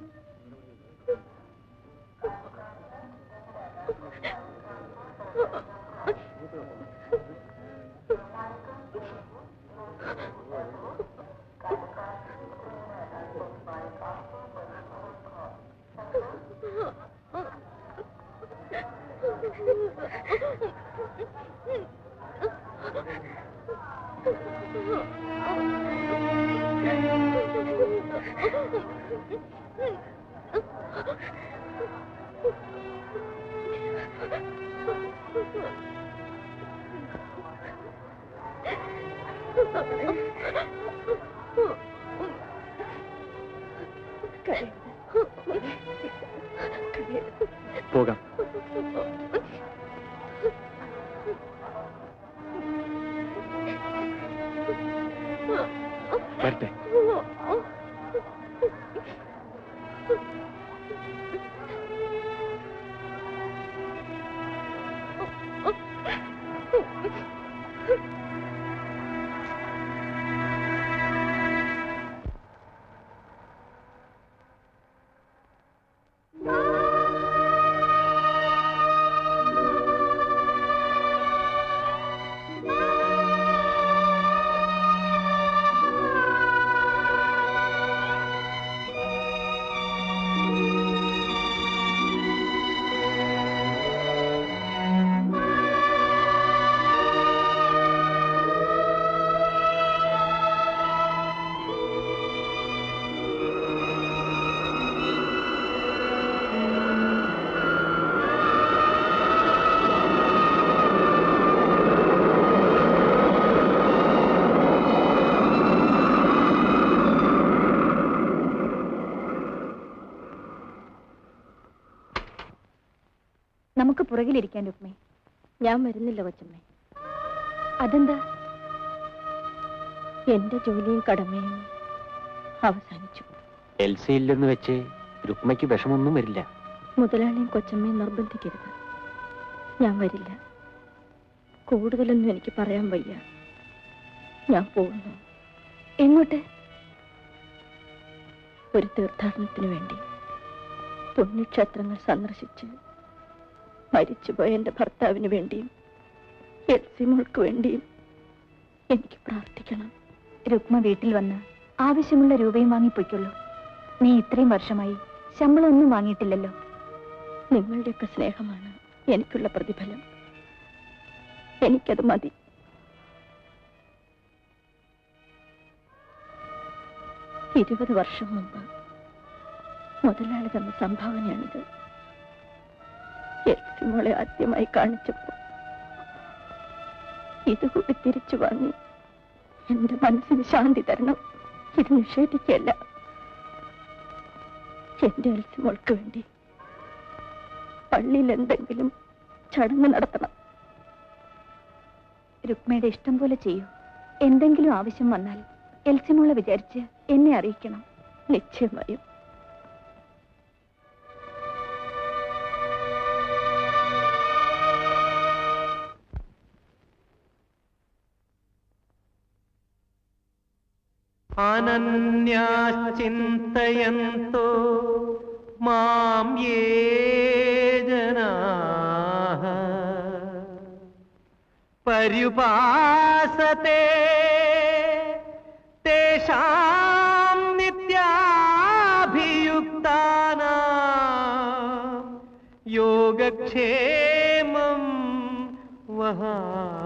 പോകാം. വരട്ടെ. നമുക്ക് പുറകിലിരിക്കാൻ രുക്മേ. ഞാൻ വരുന്നില്ല കൊച്ചമ്മേ. അതെന്താ? എന്റെ ജോലിയും കടമയും അവസാനിച്ചു. എൽസി ഇല്ലെന്ന് വെച്ച് രുക്മയ്ക്ക് വിഷമൊന്നും വരില്ല. മുതലാളിയും കൊച്ചമ്മയും നിർബന്ധിക്കരുത്. ഞാൻ വരില്ല. കൂടുതലൊന്നും എനിക്ക് പറയാൻ വയ്യ. ഞാൻ പോകുന്നു. എങ്ങോട്ട്? ഒരു തീർത്ഥാടനത്തിന് വേണ്ടി. പുണ്യക്ഷേത്രങ്ങൾ സന്ദർശിച്ച് മരിച്ചുപോയ എന്റെ ഭർത്താവിന് വേണ്ടിയും എൽസിമോൾക്ക് വേണ്ടിയും എനിക്ക് പ്രാർത്ഥിക്കണം. രുക്മ വീട്ടിൽ വന്ന് ആവശ്യമുള്ള രൂപയും വാങ്ങിപ്പോയിക്കൊള്ളൂ. നീ ഇത്രയും വർഷമായി ശമ്പളം ഒന്നും വാങ്ങിയിട്ടില്ലല്ലോ. നിങ്ങളുടെയൊക്കെ സ്നേഹമാണ് എനിക്കുള്ള പ്രതിഫലം. എനിക്കത് മതി. ഇരുപത് വർഷം മുമ്പ് മുതലാളി തന്ന സംഭാവനയാണിത്. എൽസിമോളെ ആദ്യമായി കാണിച്ചപ്പോൾ ഇതുകൂടി തിരിച്ചു വാങ്ങി എന്റെ മനസ്സിന് ശാന്തി തരണം. ഇത് നിഷേധിക്കല്ല. എന്റെ എൽസിമോൾക്ക് വേണ്ടി പള്ളിയിൽ എന്തെങ്കിലും ചടങ്ങ് നടത്തണം. രുക്മയുടെ ഇഷ്ടം പോലെ ചെയ്യൂ. എന്തെങ്കിലും ആവശ്യം വന്നാൽ എൽസിമോളെ വിചാരിച്ച് എന്നെ അറിയിക്കണം. നിശ്ചയമായും. അനന്യാശ്ചിന്തയന്തോ മാം യേ ജനാഃ പര്യുപാസതേ തേഷാം നിത്യാഭിയുക്താനാം യോഗക്ഷേമം വഹാമ്യഹം.